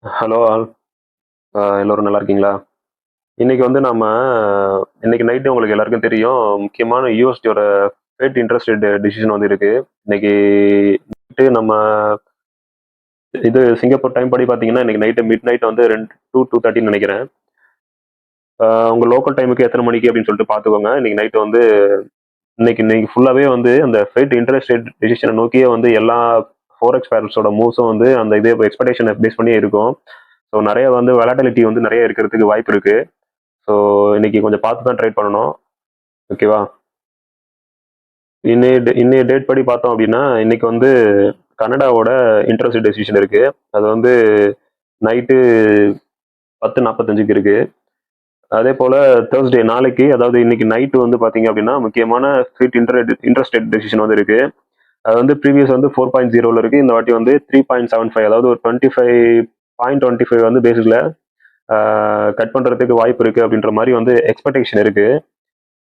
Hello all. எல்லோரும் நல்லா இருக்கீங்களா? இன்னைக்கு வந்து நாம இன்னைக்கு நைட்டு உங்களுக்கு எல்லாருக்கும் தெரியும். முக்கியமான யூஎஸ்டியோட ஃபேட் இன்ட்ரெஸ்ட் ரேட் டிசிஷன் வந்து இருக்கு. இன்னைக்கு நைட்டு நம்ம இது சிங்கப்பூர் டைம் படி பார்த்தீங்கன்னா, இன்னைக்கு நைட்டு மிட் நைட் வந்து 2:30 நினைக்கிறேன். உங்க லோக்கல் டைமுக்கு எத்தனை மணிக்கு அப்படின்னு சொல்லிட்டு பார்த்துக்கோங்க. இன்னைக்கு நைட்டு வந்து இன்னைக்கு இன்னைக்கு ஃபுல்லாவே வந்து அந்த ஃபேட் இன்ட்ரெஸ்ட் ரேட் டிசிஷனை நோக்கியே வந்து எல்லா ஃபோரெக்ஸ் பேரல்ஸோட மூவ்ஸும் வந்து அந்த இதே எக்ஸ்பெக்டேஷனை பேஸ் பண்ணியே இருக்கும். ஸோ நிறைய வந்து வெலாட்டிலிட்டி வந்து நிறைய இருக்கிறதுக்கு வாய்ப்பு இருக்கு. ஸோ இன்னைக்கு கொஞ்சம் பார்த்து தான் ட்ரேட் பண்ணணும். ஓகேவா? இன்னைய டேட் படி பார்த்தோம் அப்படின்னா, இன்னைக்கு வந்து கனடாவோட இன்ட்ரெஸ்ட் டெசிஷன் இருக்கு. அது வந்து நைட்டு 10:45க்கு இருக்கு. அதே போல தேர்ஸ்டே நாளைக்கு, அதாவது இன்னைக்கு நைட்டு வந்து பார்த்தீங்க அப்படின்னா, முக்கியமான ஃபிட் இன்ட்ரெஸ்ட் ரேட் டெசிஷன் வந்து இருக்கு. அது வந்து ப்ரீவியஸ் வந்து 4.0ல இருக்கு. இந்த வாட்டி வந்து 3.75, அதாவது ஒரு 25.25 வந்து பேசிஸ்ல கட் பண்றதுக்கு வாய்ப்பு இருக்கு அப்படின்ற மாதிரி வந்து எக்ஸ்பெக்டேஷன் இருக்கு.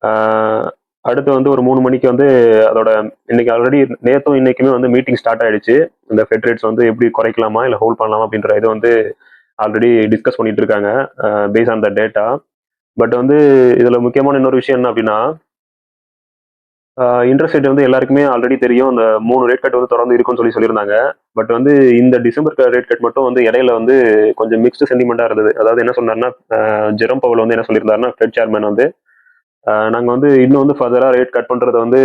ஆஹ் அடுத்து வந்து ஒரு 3 மணிக்கு வந்து அதோட இன்னைக்கு ஆல்ரெடி நேத்தும் இன்னைக்குமே வந்து மீட்டிங் ஸ்டார்ட் ஆயிடுச்சு. இந்த ஃபெட் ரேட்ஸ் வந்து எப்படி குறைக்கலாமா இல்லை ஹோல்ட் பண்ணலாமா அப்படின்ற இது வந்து ஆல்ரெடி டிஸ்கஸ் பண்ணிட்டு இருக்காங்க base on the data. But வந்து இதுல முக்கியமான இன்னொரு விஷயம் என்ன அப்படின்னா, இன்ட்ரெஸ்ட் ரேட் வந்து எல்லாருக்குமே ஆல்ரெடி தெரியும். அந்த 3 ரேட் கட் வந்து தொடர்ந்து இருக்கும்னு சொல்லியிருந்தாங்க. பட் வந்து இந்த டிசம்பர் ரேட் கட் மட்டும் வந்து இடையில வந்து கொஞ்சம் மிக்ஸ்டு சென்டிமெண்டா இருந்தது. அதாவது என்ன சொன்னாருன்னா, ஜெரம் பவல் வந்து என்ன சொல்லியிருந்தாருன்னா, ஃபெட் சேர்மன் வந்து நாங்க வந்து இன்னும் வந்து ஃபர்தரா ரேட் கட் பண்றதை வந்து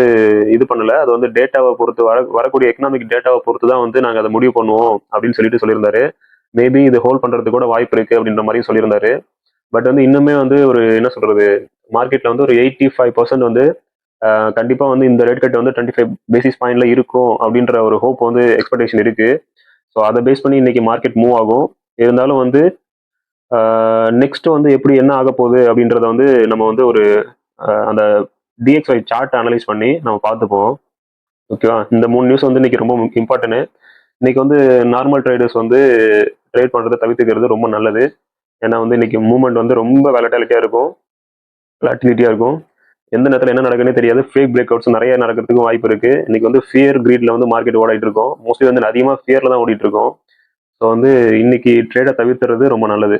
இது பண்ணல. அது வந்து டேட்டாவை பொறுத்து வரக்கூடிய எக்கனாமிக் டேட்டாவை பொறுத்து தான் வந்து நாங்க அதை முடிவு பண்ணுவோம் அப்படின்னு சொல்லியிருந்தாரு. மேபி இது ஹோல்ட் பண்றதுக்கு கூட வாய்ப்பு இருக்கு அப்படின்ற மாதிரி சொல்லியிருந்தாரு. பட் வந்து இன்னுமே வந்து ஒரு என்ன சொல்றது, மார்க்கெட்ல வந்து ஒரு 85% வந்து கண்டிப்பா வந்து இந்த ரேட் கட் வந்து 25 பேசிஸ் பாயிண்ட்ல இருக்கும் அப்படின்ற ஒரு ஹோப் வந்து எக்ஸ்பெக்டேஷன் இருக்கு. ஸோ அதை பேஸ் பண்ணி இன்னைக்கு மார்க்கெட் மூவ் ஆகும். இருந்தாலும் வந்து நெக்ஸ்ட் வந்து எப்படி என்ன ஆக போகுது அப்படின்றத வந்து நம்ம வந்து ஒரு அந்த டிஎக்ஸ்ஒய் சார்ட் அனலைஸ் பண்ணி நம்ம பார்த்துப்போம். ஓகேவா? இந்த 3 நியூஸ் வந்து இன்னைக்கு ரொம்ப இம்பார்ட்டன்ட். இன்னைக்கு வந்து நார்மல் ட்ரேடர்ஸ் வந்து ட்ரேட் பண்றதை தவிர்த்துக்கிறது ரொம்ப நல்லது. ஏன்னா வந்து இன்னைக்கு மூவ்மெண்ட் வந்து ரொம்ப வெலட்டிலிட்டியா இருக்கும். எந்த நேரத்தில் என்ன நடக்குன்னே தெரியாது. ஃபேக் பிரேக் அவுட்ஸ் நிறைய நடக்கிறதுக்கு வாய்ப்பு இருக்கு. இன்னைக்கு வந்து ஃபியர் கிரீட்ல வந்து மார்க்கெட் ஓடிட்டு இருக்கோம். மோஸ்ட்லி வந்து அதிகமாக ஃபியர்ல தான் ஓடிட்டு இருக்கோம். ஸோ வந்து இன்னைக்கு ட்ரேடை தவிர்த்துறது ரொம்ப நல்லது.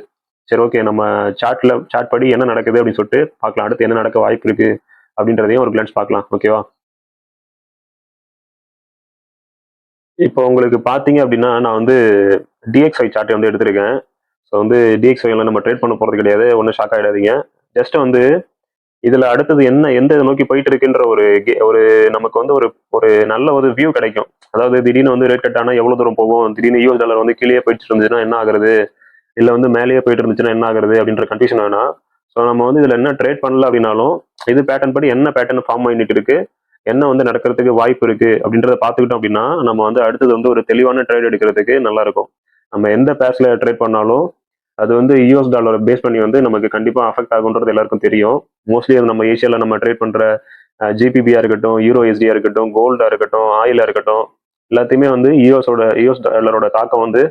சரி, ஓகே, நம்ம சார்ட் படி என்ன நடக்குது அப்படின்னு சொல்லிட்டு பார்க்கலாம். அடுத்து என்ன நடக்க வாய்ப்பு இருக்கு அப்படின்றதையும் ஒரு கிளான்ஸ் பார்க்கலாம். ஓகேவா? இப்போ உங்களுக்கு பார்த்தீங்க அப்படின்னா, நான் வந்து டிஎக்ஸ்ஐ சார்ட் வந்து எடுத்திருக்கேன். ஸோ வந்து டிஎக்ஸ்ஐல நம்ம ட்ரேட் பண்ண போறது கிடையாது. ஒன்றும் ஷாக் ஆகிடாதீங்க. ஜஸ்ட் வந்து இதுல அடுத்தது என்ன, எந்த இதை நோக்கி போயிட்டு இருக்குன்ற ஒரு நமக்கு வந்து ஒரு ஒரு நல்ல ஒரு வியூ கிடைக்கும். அதாவது திடீர்னு வந்து ரேட் கட் ஆனா எவ்வளவு தூரம் போகும், திடீர்னு யூஎஸ் டாலர் வந்து கீழே போயிட்டு இருந்துச்சுன்னா என்ன ஆகுறது, இல்ல வந்து மேலேயே போயிட்டு இருந்துச்சுன்னா என்ன ஆகுறது அப்படின்ற கன்ஃபியூஷன் வேணாம். ஸோ நம்ம வந்து இதுல என்ன ட்ரேட் பண்ணல அப்படின்னாலும், இது பேட்டர்ன் படி என்ன பேட்டர்ன் ஃபார்ம் பண்ணிட்டு இருக்கு, என்ன வந்து நடக்கிறதுக்கு வாய்ப்பு இருக்கு அப்படின்றத பார்த்துக்கிட்டோம் அப்படின்னா, நம்ம வந்து அடுத்தது வந்து ஒரு தெளிவான ட்ரேட் எடுக்கிறதுக்கு நல்லா இருக்கும். நம்ம எந்த பேர்ஸ்ல ட்ரேட் பண்ணாலும் அது வந்து யூஎஸ் டாலரை பேஸ் பண்ணி வந்து நமக்கு கண்டிப்பா அஃபெக்ட் ஆகுன்றது எல்லாருக்கும் தெரியும். மோஸ்ட்லி அது நம்ம ஏசியால நம்ம ட்ரேட் பண்ற ஜிபிபியா இருக்கட்டும், யூரோ எஸ்டியா இருக்கட்டும், கோல்டா இருக்கட்டும், ஆயிலா இருக்கட்டும், எல்லாத்தையுமே வந்து யூஎஸ் டாலரோட தாக்கம் வந்து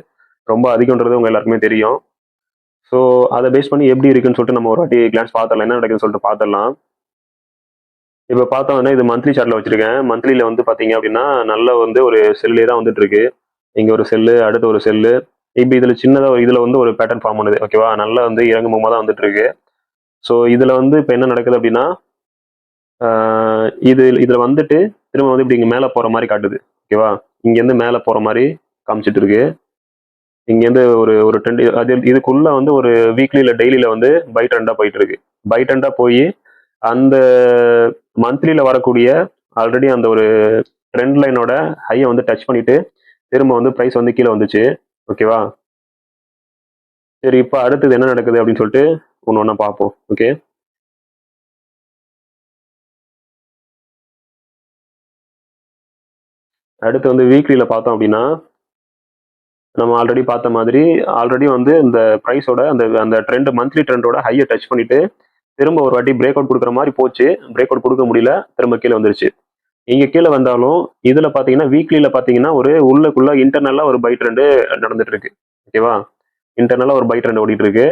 ரொம்ப அதிகம்ன்றது உங்க எல்லாருக்குமே தெரியும். ஸோ அதை பேஸ் பண்ணி எப்படி இருக்குன்னு சொல்லிட்டு நம்ம ஒரு வாட்டி கிளான்ஸ் பார்த்துடலாம், என்ன நடக்குதுன்னு சொல்லிட்டு பார்த்துடலாம். இப்போ பார்த்தோம்னா இது மந்த்லி சார்ட்ல வச்சிருக்கேன். மந்த்லியில வந்து பாத்தீங்க அப்படின்னா நல்ல வந்து ஒரு செல்லே தான் வந்துட்டு இருக்கு. இங்க ஒரு செல்லு, அடுத்து ஒரு செல்லு. இப்போ இதுல சின்னதா இதுல வந்து ஒரு பேட்டர்ன் ஃபார்ம் பண்ணுது. ஓகேவா? நல்லா வந்து இறங்குமுகமா தான் வந்துட்டு இருக்கு. ஸோ இதுல வந்து இப்போ என்ன நடக்குது அப்படின்னா, இதுல வந்துட்டு திரும்ப வந்து இப்படி இங்க மேல போற மாதிரி காட்டுது. ஓகேவா? இங்க இருந்து மேல போற மாதிரி காமிச்சிட்டு இருக்கு. இங்க இருந்து ஒரு ஒரு ட்ரெண்ட், அது இதுக்குள்ள வந்து ஒரு வீக்லி இல்ல டெய்லியில வந்து பை ட்ரெண்டா போயிட்டு இருக்கு. பை ட்ரெண்டா போய் அந்த மந்த்லியில வரக்கூடிய ஆல்ரெடி அந்த ஒரு ட்ரெண்ட் லைனோட ஹையை வந்து டச் பண்ணிட்டு திரும்ப வந்து பிரைஸ் வந்து கீழே வந்துச்சு. ஓகேவா? சரி, இப்போ அடுத்தது என்ன நடக்குது அப்படின்னு சொல்லிட்டு ஒன்று ஒன்றா பார்ப்போம். ஓகே, அடுத்து வந்து வீக்லியில் பார்த்தோம் அப்படின்னா, நம்ம ஆல்ரெடி பார்த்த மாதிரி ஆல்ரெடி வந்து இந்த ப்ரைஸோட அந்த அந்த ட்ரெண்ட் மந்த்லி ட்ரெண்டோட ஹையை டச் பண்ணிட்டு திரும்ப ஒரு வாட்டி பிரேக் அவுட் கொடுக்குற மாதிரி போச்சு. பிரேக் அவுட் கொடுக்க முடியல, திரும்ப கீழே வந்துருச்சு. இங்க கீழே வந்தாலும் இதுல பாத்தீங்கன்னா வீக்லியில பாத்தீங்கன்னா ஒரு உள்ளுக்குள்ள இன்டர்னலா ஒரு பை ட்ரெண்ட் நடந்துட்டு இருக்கு. ஓகேவா? இன்டர்னலா ஒரு பை ட்ரெண்ட் ஓடிட்டு இருக்கு.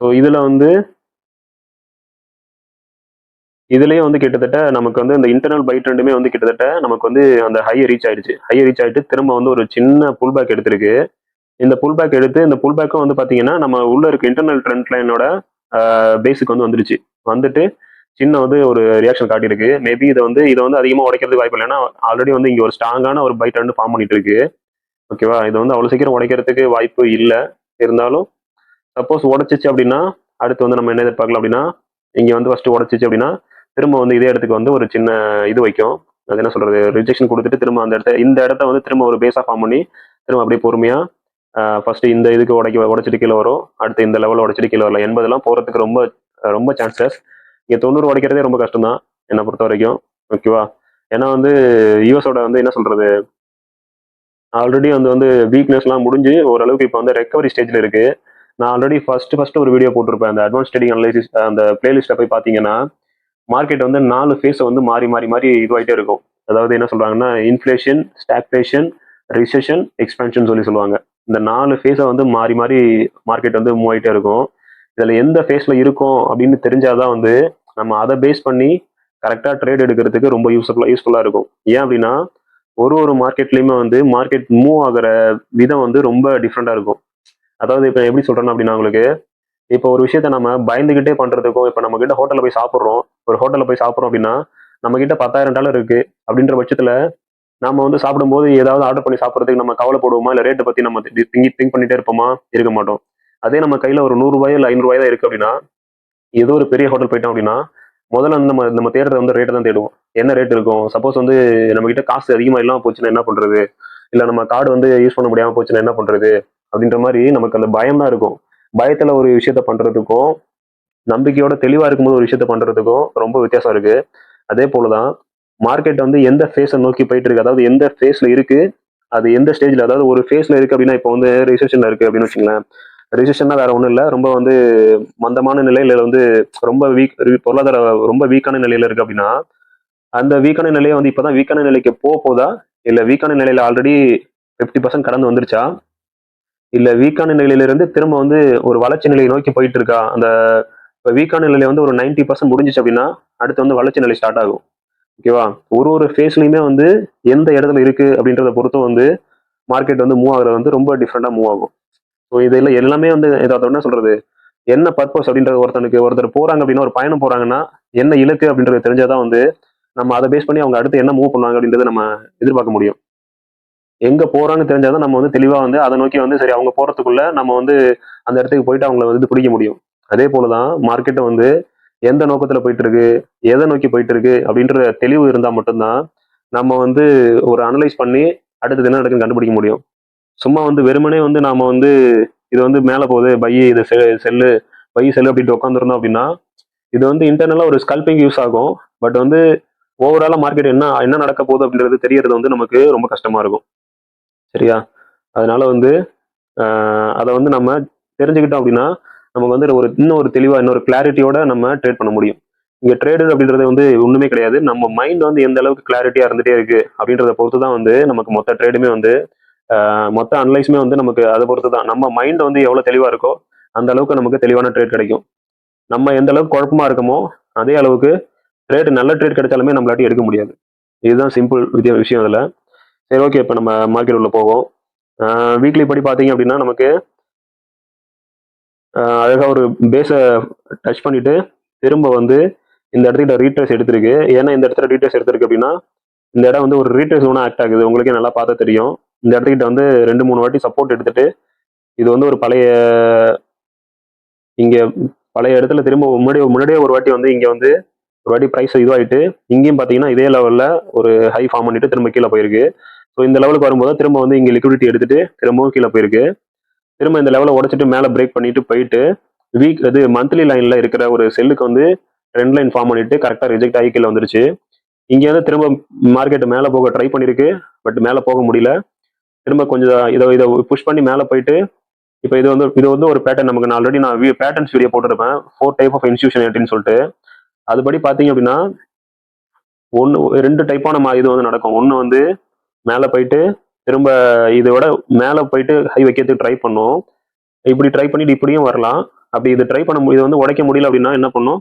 ஸோ இதுல வந்து இதுலயே வந்து கிட்டத்தட்ட நமக்கு வந்து இந்த இன்டர்னல் பை ட்ரெண்டுமே வந்து கிட்டத்தட்ட நமக்கு வந்து அந்த ஹையை ரீச் ஆயிடுச்சு. ஹையை ரீச் ஆயிட்டு திரும்ப வந்து ஒரு சின்ன புல் பேக் எடுத்திருக்கு. இந்த புல் பேக் எடுத்து இந்த புல் பேக்கும் வந்து பார்த்தீங்கன்னா நம்ம உள்ள இருக்க இன்டர்னல் ட்ரெண்ட் லைனோட பேஸுக்கு வந்து வந்துருச்சு. வந்துட்டு சின்ன வந்து ஒரு ரியாக்ஷன் காட்டியிருக்கு. மேபி இதை வந்து அதிகமாக உடைக்கிறதுக்கு வாய்ப்பு இல்லை. ஏன்னா ஆல்ரெடி வந்து இங்கே ஒரு ஸ்ட்ராங்கான ஒரு பைட் வந்து ஃபார்ம் பண்ணிட்டு இருக்கு. ஓகேவா? இது வந்து அவ்வளோ சீக்கிரம் உடைக்கிறதுக்கு வாய்ப்பு இல்லை. இருந்தாலும் சப்போஸ் உடைச்சிச்சு அப்படின்னா அடுத்து வந்து நம்ம என்ன எதிர்பார்க்கலாம் அப்படின்னா, இங்கே வந்து ஃபர்ஸ்ட் உடைச்சிச்சு அப்படின்னா திரும்ப வந்து இதே இடத்துக்கு வந்து ஒரு சின்ன இது வைக்கும். அது என்ன சொல்றது, ரிஜெக்ஷன் கொடுத்துட்டு திரும்ப இந்த இடத்த வந்து திரும்ப ஒரு பேஸா ஃபார்ம் பண்ணி திரும்ப அப்படியே பொறுமையா ஃபர்ஸ்ட் இந்த இதுக்கு உடைச்சிட்டு கீழே வரும். அடுத்து இந்த லெவலில் உடைச்சிட்டு கீழே வரலாம். 80 போறதுக்கு ரொம்ப ரொம்ப சான்சஸ். இங்கே 90 உடைக்கிறதே ரொம்ப கஷ்டம் தான் என்னை பொறுத்த வரைக்கும். ஓகேவா? ஏன்னா வந்து யூஎஸோட வந்து என்ன சொல்றது, ஆல்ரெடி வந்து வீக்னஸ்லாம் முடிஞ்சு ஓரளவுக்கு இப்போ வந்து ரெக்கவரி ஸ்டேஜில் இருக்கு. நான் ஆல்ரெடி ஃபர்ஸ்ட் ஒரு வீடியோ போட்டிருப்பேன். அந்த அட்வான்ஸ் ட்ரேடிங் அனலைசிஸ் அந்த பிளேலிஸ்ட்டை போய் பார்த்தீங்கன்னா மார்க்கெட் வந்து 4 ஃபேஸ் வந்து மாறி மாறி மாறி இதுவாயிட்டே இருக்கும். அதாவது என்ன சொல்றாங்கன்னா, இன்ஃப்ளேஷன், ஸ்டாக்ஃப்ளேஷன், ரிசெஷன், எக்ஸ்பேன்ஷன் சொல்லுவாங்க. இந்த 4 ஃபேஸை வந்து மாறி மாறி மார்க்கெட் வந்து மூவ் ஆயிட்டே இருக்கும். இதுல எந்த ஃபேஸ்ல இருக்கும் அப்படின்னு தெரிஞ்சாதான் வந்து நம்ம அதை பேஸ் பண்ணி கரெக்டா ட்ரேட் எடுக்கிறதுக்கு ரொம்ப யூஸ்ஃபுல்லா இருக்கும். ஏன் அப்படின்னா ஒரு மார்க்கெட்லயுமே வந்து மார்க்கெட் மூவ் ஆகுற விதம் வந்து ரொம்ப டிஃப்ரெண்டா இருக்கும். அதாவது இப்ப எப்படி சொல்றேன்னா அப்படின்னா உங்களுக்கு, இப்போ ஒரு விஷயத்த நம்ம பயந்துகிட்டே பண்றதுக்கும், இப்போ நம்ம கிட்ட ஹோட்டல்ல போய் சாப்பிட்றோம், ஒரு ஹோட்டல்ல போய் சாப்பிட்றோம் அப்படின்னா நம்ம கிட்ட $10,000 இருக்கு அப்படின்ற பட்சத்துல நாம வந்து சாப்பிடும்போது ஏதாவது ஆர்டர் பண்ணி சாப்பிட்றதுக்கு நம்ம கவலைப்படுவோமா, இல்ல ரேட்டை பத்தி நம்ம திங்க் பண்ணிட்டே இருப்போமா? இருக்க மாட்டோம். அதே நம்ம கையில ஒரு $100 இல்ல $500 தான் இருக்கு அப்படின்னா, ஏதோ ஒரு பெரிய ஹோட்டல் போயிட்டோம் அப்படின்னா முதல்ல வந்து நம்ம நம்ம தேடுறது வந்து ரேட்டை தான் தேடுவோம். என்ன ரேட் இருக்கும்? சப்போஸ் வந்து நம்ம கிட்ட காசு அதிகமா இல்லாம போச்சுன்னா என்ன பண்றது, இல்ல நம்ம கார்டு வந்து யூஸ் பண்ண முடியாம போச்சுன்னா என்ன பண்றது அப்படின்ற மாதிரி நமக்கு அந்த பயம் தான் இருக்கும். பயத்துல ஒரு விஷயத்த பண்றதுக்கும் நம்பிக்கையோட தெளிவா இருக்கும்போது ஒரு விஷயத்த பண்றதுக்கும் ரொம்ப வித்தியாசம் இருக்கு. அதே போலதான் மார்க்கெட் வந்து எந்த ஃபேஸை நோக்கி போயிட்டு இருக்கு, அதாவது எந்த ஃபேஸ்ல இருக்கு, அது எந்த ஸ்டேஜ்ல, அதாவது ஒரு ஃபேஸ்ல இருக்கு அப்படின்னா இப்போ வந்து ரிசெஷன்ல இருக்கு அப்படின்னு வச்சுங்களேன். ரிசெஷன்னா வேற ஒண்ணும் இல்லை, ரொம்ப வந்து மந்தமான நிலையில வந்து ரொம்ப பொருளாதார ரொம்ப வீக்கான நிலையில இருக்கு அப்படின்னா அந்த வீக்கான நிலையை வந்து இப்பதான் வீக்கான நிலைக்கு போதா, இல்ல வீக்கான நிலையில ஆல்ரெடி 50% கடந்து வந்துருச்சா, இல்ல வீக்கான நிலையிலிருந்து திரும்ப வந்து ஒரு வளர்ச்சி நிலையை நோக்கி போயிட்டு இருக்கா? அந்த வீக்கான நிலை வந்து ஒரு 90% முடிஞ்சிச்சு அப்படின்னா அடுத்து வந்து வளர்ச்சி நிலை ஸ்டார்ட் ஆகும். ஓகேவா? ஒரு ஃபேஸ்லயுமே வந்து எந்த இடத்துல இருக்கு அப்படின்றத பொறுத்தும் வந்து மார்க்கெட் வந்து மூவ் ஆகுறது வந்து ரொம்ப டிஃப்ரெண்டா மூவ் ஆகும். ஸோ இதுல எல்லாமே வந்து ஏதாவது என்ன சொல்றது, என்ன பர்பஸ் அப்படின்றது, ஒருத்தர் போறாங்க அப்படின்னா, ஒரு பயணம் போறாங்கன்னா என்ன இலக்கு அப்படின்றது தெரிஞ்சாதான் வந்து நம்ம அதை பேஸ் பண்ணி அவங்க அடுத்து என்ன மூவ் பண்ணுவாங்க அப்படின்றத நம்ம எதிர்பார்க்க முடியும். எங்க போறான்னு தெரிஞ்சாதான் நம்ம வந்து தெளிவா வந்து அதை நோக்கி வந்து சரி அவங்க போறதுக்குள்ள நம்ம வந்து அந்த இடத்துக்கு போயிட்டு அவங்கள வந்து பிடிக்க முடியும். அதே போலதான் மார்க்கெட்டை வந்து எந்த நோக்கத்துல போயிட்டு இருக்கு, எதை நோக்கி போயிட்டு இருக்கு அப்படின்ற தெளிவு இருந்தா மட்டும்தான் நம்ம வந்து ஒரு அனலைஸ் பண்ணி அடுத்தது என்ன நடக்குன்னு கண்டுபிடிக்க முடியும். சும்மா வந்து வெறுமனே வந்து நாம வந்து இது வந்து மேல போகுது பை, இது செல்லு, பை செல்லு அப்படின்ட்டு உட்காந்துருந்தோம் அப்படின்னா இது வந்து இன்டர்னலா ஒரு ஸ்கல்பிங் யூஸ் ஆகும். பட் வந்து ஓவராலா மார்க்கெட் என்ன என்ன நடக்க போகுது அப்படின்றது தெரியறது வந்து நமக்கு ரொம்ப கஷ்டமா இருக்கும். சரியா? அதனால வந்து அதை வந்து நம்ம தெரிஞ்சுக்கிட்டோம் அப்படின்னா நமக்கு வந்து இன்னொரு தெளிவா இன்னொரு கிளாரிட்டியோட நம்ம ட்ரேட் பண்ண முடியும். இங்க ட்ரேடர் அப்படின்றது வந்து ஒண்ணுமே கிடையாது. நம்ம மைண்ட் வந்து எந்த அளவுக்கு கிளாரிட்டியா இருந்துட்டே இருக்கு அப்படின்றத பொறுத்து தான் வந்து நமக்கு மொத்த ட்ரேடுமே வந்து மொத்த அனலைஸுமே வந்து நமக்கு அதை பொறுத்து தான். நம்ம மைண்ட் வந்து எவ்வளவு தெளிவா இருக்கோ அந்த அளவுக்கு நமக்கு தெளிவான ட்ரேட் கிடைக்கும். நம்ம எந்த அளவுக்கு குழப்பமா இருக்கமோ அதே அளவுக்கு நல்ல ட்ரேட் கிடைச்சாலுமே நம்மளாட்டி எடுக்க முடியாது. இதுதான் சிம்பிள் விஷயம் அதுல. சரி, ஓகே. இப்போ நம்ம மார்க்கெட் உள்ள போவோம். வீக்லி படி பார்த்தீங்க அப்படின்னா நமக்கு அழகா ஒரு பேஸை டச் பண்ணிட்டு திரும்ப வந்து இந்த இடத்துல ரீட்ரேஸ் எடுத்திருக்கு. ஏன்னா இந்த இடத்துல ரீட்ரேஸ் எடுத்திருக்கு அப்படின்னா இந்த இடம் வந்து ஒரு ரீட்ரேஸ் ஒன்று ஆக்ட் ஆகுது. உங்களுக்கே நல்லா பார்த்தா தெரியும். இந்த இடத்துக்கிட்ட வந்து 2-3 வாட்டி சப்போர்ட் எடுத்துட்டு இது வந்து ஒரு இங்க பழைய இடத்துல திரும்ப முன்னாடியே ஒரு வாட்டி வந்து இங்க வந்து ஒரு வாட்டி பிரைஸ் இதுவாயிட்டு இங்கேயும் பார்த்தீங்கன்னா இதே லெவலில் ஒரு ஹை ஃபார்ம் பண்ணிட்டு திரும்ப கீழே போயிருக்கு. ஸோ இந்த லெவலுக்கு வரும்போது திரும்ப வந்து இங்கே லிக்விடிட்டி எடுத்துட்டு திரும்பவும் கீழே போயிருக்கு. திரும்ப இந்த லெவலை உடைச்சிட்டு மேலே பிரேக் பண்ணிட்டு போயிட்டு மந்த்லி லைன்ல இருக்கிற ஒரு செல்லுக்கு வந்து ட்ரெண்ட் லைன் ஃபார்ம் பண்ணிட்டு கரெக்டாக ரிஜெக்ட் ஆகி கீழே வந்துருச்சு. இங்கே வந்து திரும்ப மார்க்கெட் மேலே போக ட்ரை பண்ணிருக்கு. பட் மேலே போக முடியல. திரும்ப கொஞ்சம் இதை புஷ் பண்ணி மேலே போயிட்டு இப்போ இது வந்து ஒரு பேட்டர்ன். நமக்கு நான் ஆல்ரெடி பேட்டர்ன்ஸ் வீடியோ போட்டிருப்பேன், 4 டைப் ஆஃப் இன்ஸ்டியூஷன் அப்படின்னு சொல்லிட்டு. அதுபடி பார்த்தீங்க அப்படின்னா 2 டைப்பான இது வந்து நடக்கும். ஒன்று வந்து மேலே போயிட்டு திரும்ப இதோட மேலே போயிட்டு ஹை வைக்கிறதுக்கு ட்ரை பண்ணும். இப்படி ட்ரை பண்ணிட்டு இப்படியும் வரலாம். அப்படி இது ட்ரை பண்ண இது வந்து உடைக்க முடியல அப்படின்னா என்ன பண்ணும்,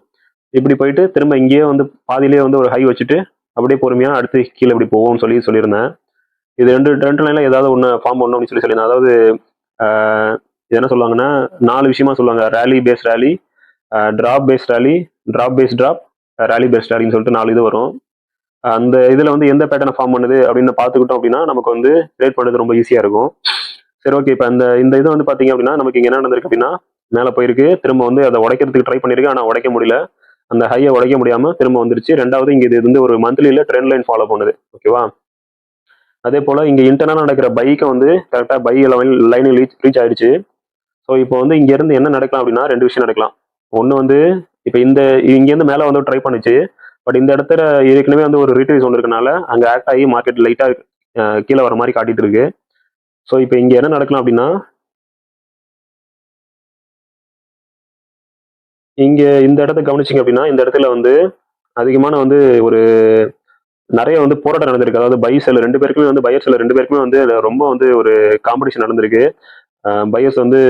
இப்படி போயிட்டு திரும்ப இங்கேயே வந்து பாதியிலேயே வந்து ஒரு ஹை வச்சுட்டு அப்படியே பொறுமையா அடுத்து கீழே இப்படி போகும்னு சொல்லியிருந்தேன். இது ரெண்டு லைன்ல ஏதாவது ஒன்று ஃபார்ம் பண்ணணும் அப்படின்னு சொல்லியிருந்தேன். அதாவது இது என்ன சொல்லுவாங்கன்னா 4 விஷயமா சொல்லுவாங்க. Rally base rally, drop base rally, drop base drop, rally base ரேலின்னு சொல்லிட்டு 4 இது வரும். அந்த இதுல வந்து எந்த பேட்டர்னை ஃபார்ம் பண்ணுது அப்படின்னு பார்த்துக்கிட்டோம் அப்படின்னா நமக்கு வந்து ட்ரேட் பண்ணுறது ரொம்ப ஈஸியா இருக்கும். சரி, ஓகே. இப்போ இந்த இது வந்து பாத்தீங்க அப்படின்னா நமக்கு இங்க என்ன நடந்திருக்கு அப்படின்னா மேலே போயிருக்கு, திரும்ப வந்து அதை உடைக்கிறதுக்கு ட்ரை பண்ணிருக்கு, ஆனா உடைக்க முடியல. அந்த ஹையை உடைக்க முடியாம திரும்ப வந்துருச்சு. ரெண்டாவது இங்க இது வந்து ஒரு மந்த்லியில ட்ரெண்ட் லைன் ஃபாலோ பண்ணுது. ஓகேவா? அதே போல இங்க இன்டர்னா நடக்கிற பைக்கை வந்து கரெக்டா பை லைன் ரீச் ஆயிடுச்சு. ஸோ இப்போ வந்து இங்க இருந்து என்ன நடக்கலாம் அப்படின்னா 2 விஷயம் நடக்கலாம். ஒன்று வந்து இப்போ இங்க இருந்து மேலே வந்து ட்ரை பண்ணுச்சு. பட் இந்த இடத்துல ஏற்கனவே வந்து ஒரு ரீட்ரீஸ் ஒன்று இருக்கனால அங்கே ஆக்ட் ஆகி மார்க்கெட் லைட்டா கீழே வர மாதிரி காட்டிட்டு இருக்கு. ஸோ இப்போ இங்க என்ன நடக்கலாம் அப்படின்னா இங்க இந்த இடத்த கவனிச்சிங்க அப்படின்னா இந்த இடத்துல வந்து அதிகமான வந்து ஒரு நிறைய வந்து போராட்டம் நடந்திருக்கு. அதாவது பை செல் 2 பேருக்குமே வந்து பையர் செல் 2 பேருக்குமே வந்து ரொம்ப வந்து ஒரு காம்படிஷன் நடந்திருக்கு. பையர்ஸ் வந்து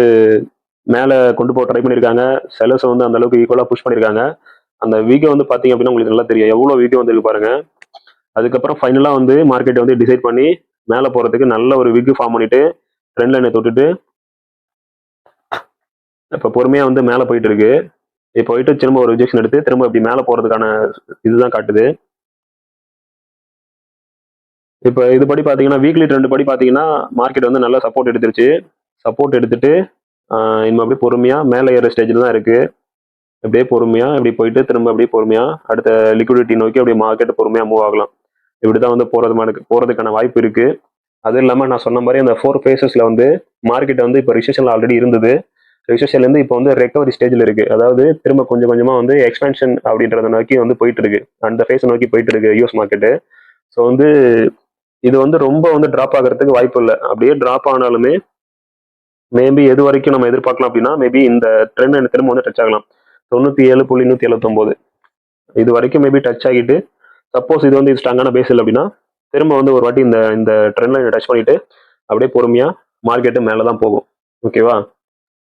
மேலே கொண்டு போக ட்ரை பண்ணியிருக்காங்க, செல்லர்ஸ் வந்து அந்த அளவுக்கு ஈக்குவலாக புஷ் பண்ணியிருக்காங்க. அந்த வீக்கை வந்து பார்த்தீங்க அப்படின்னா உங்களுக்கு நல்லா தெரியும் எவ்வளோ வீக்கை வந்துருக்கு பாருங்க. அதுக்கப்புறம் ஃபைனலாக வந்து மார்க்கெட் வந்து டிசைட் பண்ணி மேலே போகிறதுக்கு நல்ல ஒரு விக்கு ஃபார்ம் பண்ணிட்டு ட்ரெண்ட் லைனை தொட்டுட்டு இப்போ பொறுமையாக வந்து மேலே போயிட்டு இருக்கு. இப்போ போயிட்டு திரும்ப ஒரு ரிஜெக்ஷன் எடுத்து திரும்ப இப்படி மேலே போகிறதுக்கான இதுதான் காட்டுது. இப்போ இது படி பார்த்தீங்கன்னா வீக்லி ட்ரெண்ட் படி பார்த்தீங்கன்னா மார்க்கெட் வந்து நல்லா சப்போர்ட் எடுத்துருச்சு. சப்போர்ட் எடுத்துட்டு இன்னும் அப்படியே பொறுமையாக மேலே ஏற ஸ்டேஜில் தான் இருக்குது. அப்படியே பொறுமையாக இப்படி போயிட்டு திரும்ப அப்படியே பொறுமையாக அடுத்த லிக்விடிட்டி நோக்கி அப்படியே மார்க்கெட் பொறுமையாக மூவ் ஆகலாம். இப்படி தான் வந்து போகிறதுக்கான வாய்ப்பு இருக்குது. அது இல்லாமல் நான் சொன்ன மாதிரி அந்த 4 ஃபேஸஸில் வந்து மார்க்கெட் வந்து இப்போ ரிசெஷனில் ஆல்ரெடி இருந்தது. ரிசெஷன்லேருந்து இப்போ வந்து ரெக்கவரி ஸ்டேஜில் இருக்குது. அதாவது திரும்ப கொஞ்சம் கொஞ்சமாக வந்து எக்ஸ்பென்ஷன் அப்படின்றத நோக்கி வந்து போயிட்டு இருக்கு. அந்த ஃபேஸை நோக்கி போயிட்டு இருக்கு யூஎஸ் மார்க்கெட்டு. ஸோ வந்து இது வந்து ரொம்ப வந்து ட்ராப் ஆகிறதுக்கு வாய்ப்பு இல்லை. அப்படியே ட்ராப் ஆனாலுமே மேபி எது வரைக்கும் நம்ம எதிர்பார்க்கலாம் அப்படின்னா மேபி இந்த ட்ரெண்ட் எனக்கு திரும்ப வந்து டச் ஆகலாம். 97.179 இது வரைக்கும் மேபி டச் ஆகிட்டு சப்போஸ் இது வந்து ஸ்ட்ராங்கான பேஸ் இல்லை அப்படின்னா திரும்ப வந்து ஒரு வாட்டி இந்த இந்த ட்ரெண்ட் லைனை டச் பண்ணிட்டு அப்படியே பொறுமையா மார்க்கெட்டு மேலே தான் போகும். ஓகேவா?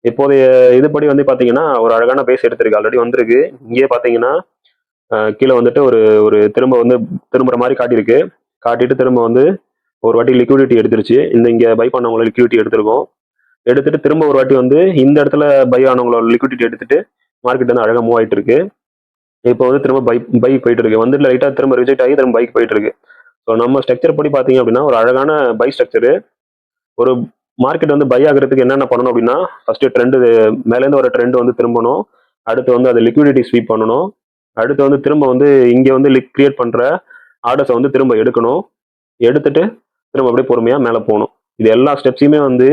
இப்போதைய இதுபடி வந்து பார்த்தீங்கன்னா ஒரு அழகான பேஸ் எடுத்திருக்கு, ஆல்ரெடி வந்திருக்கு. இங்கேயே பார்த்தீங்கன்னா கீழே வந்துட்டு ஒரு ஒரு திரும்ப வந்து திரும்புற மாதிரி காட்டியிருக்கு. காட்டிட்டு திரும்ப வந்து ஒரு வாட்டி லிக்விடிட்டி எடுத்துருச்சு. இங்கே பை பண்ணவங்கள லிக்விடிட்டி எடுத்திருக்கோம். எடுத்துட்டு திரும்ப ஒரு வாட்டி வந்து இந்த இடத்துல பை ஆனவங்களோட லிக்விடிட்டி எடுத்துட்டு மார்க்கெட் வந்து அழகாக மூவ் ஆகிட்டு இருக்கு. இப்போ வந்து திரும்ப பை போயிட்டு இருக்கு. வந்து லைட்டாக திரும்ப ரிஜெக்ட் ஆகி திரும்ப பைக் போயிட்டு இருக்கு. ஸோ நம்ம ஸ்ட்ரக்சர் படி பார்த்தீங்க அப்படின்னா ஒரு அழகான பை ஸ்ட்ரக்சரு. ஒரு மார்க்கெட் வந்து பை ஆகிறதுக்கு என்னென்ன பண்ணணும் அப்படின்னா ஃபர்ஸ்ட் ட்ரெண்டு மேலேருந்து ஒரு ட்ரெண்ட் வந்து திரும்பணும். அடுத்து வந்து அதை லிக்விடிட்டி ஸ்வீப் பண்ணணும். அடுத்து வந்து திரும்ப வந்து இங்கே வந்து கிரியேட் பண்ணுற ஆர்டர்ஸை வந்து திரும்ப எடுக்கணும். எடுத்துட்டு திரும்ப அப்படியே பொறுமையாக மேலே போகணும். இது எல்லா ஸ்டெப்ஸையுமே வந்து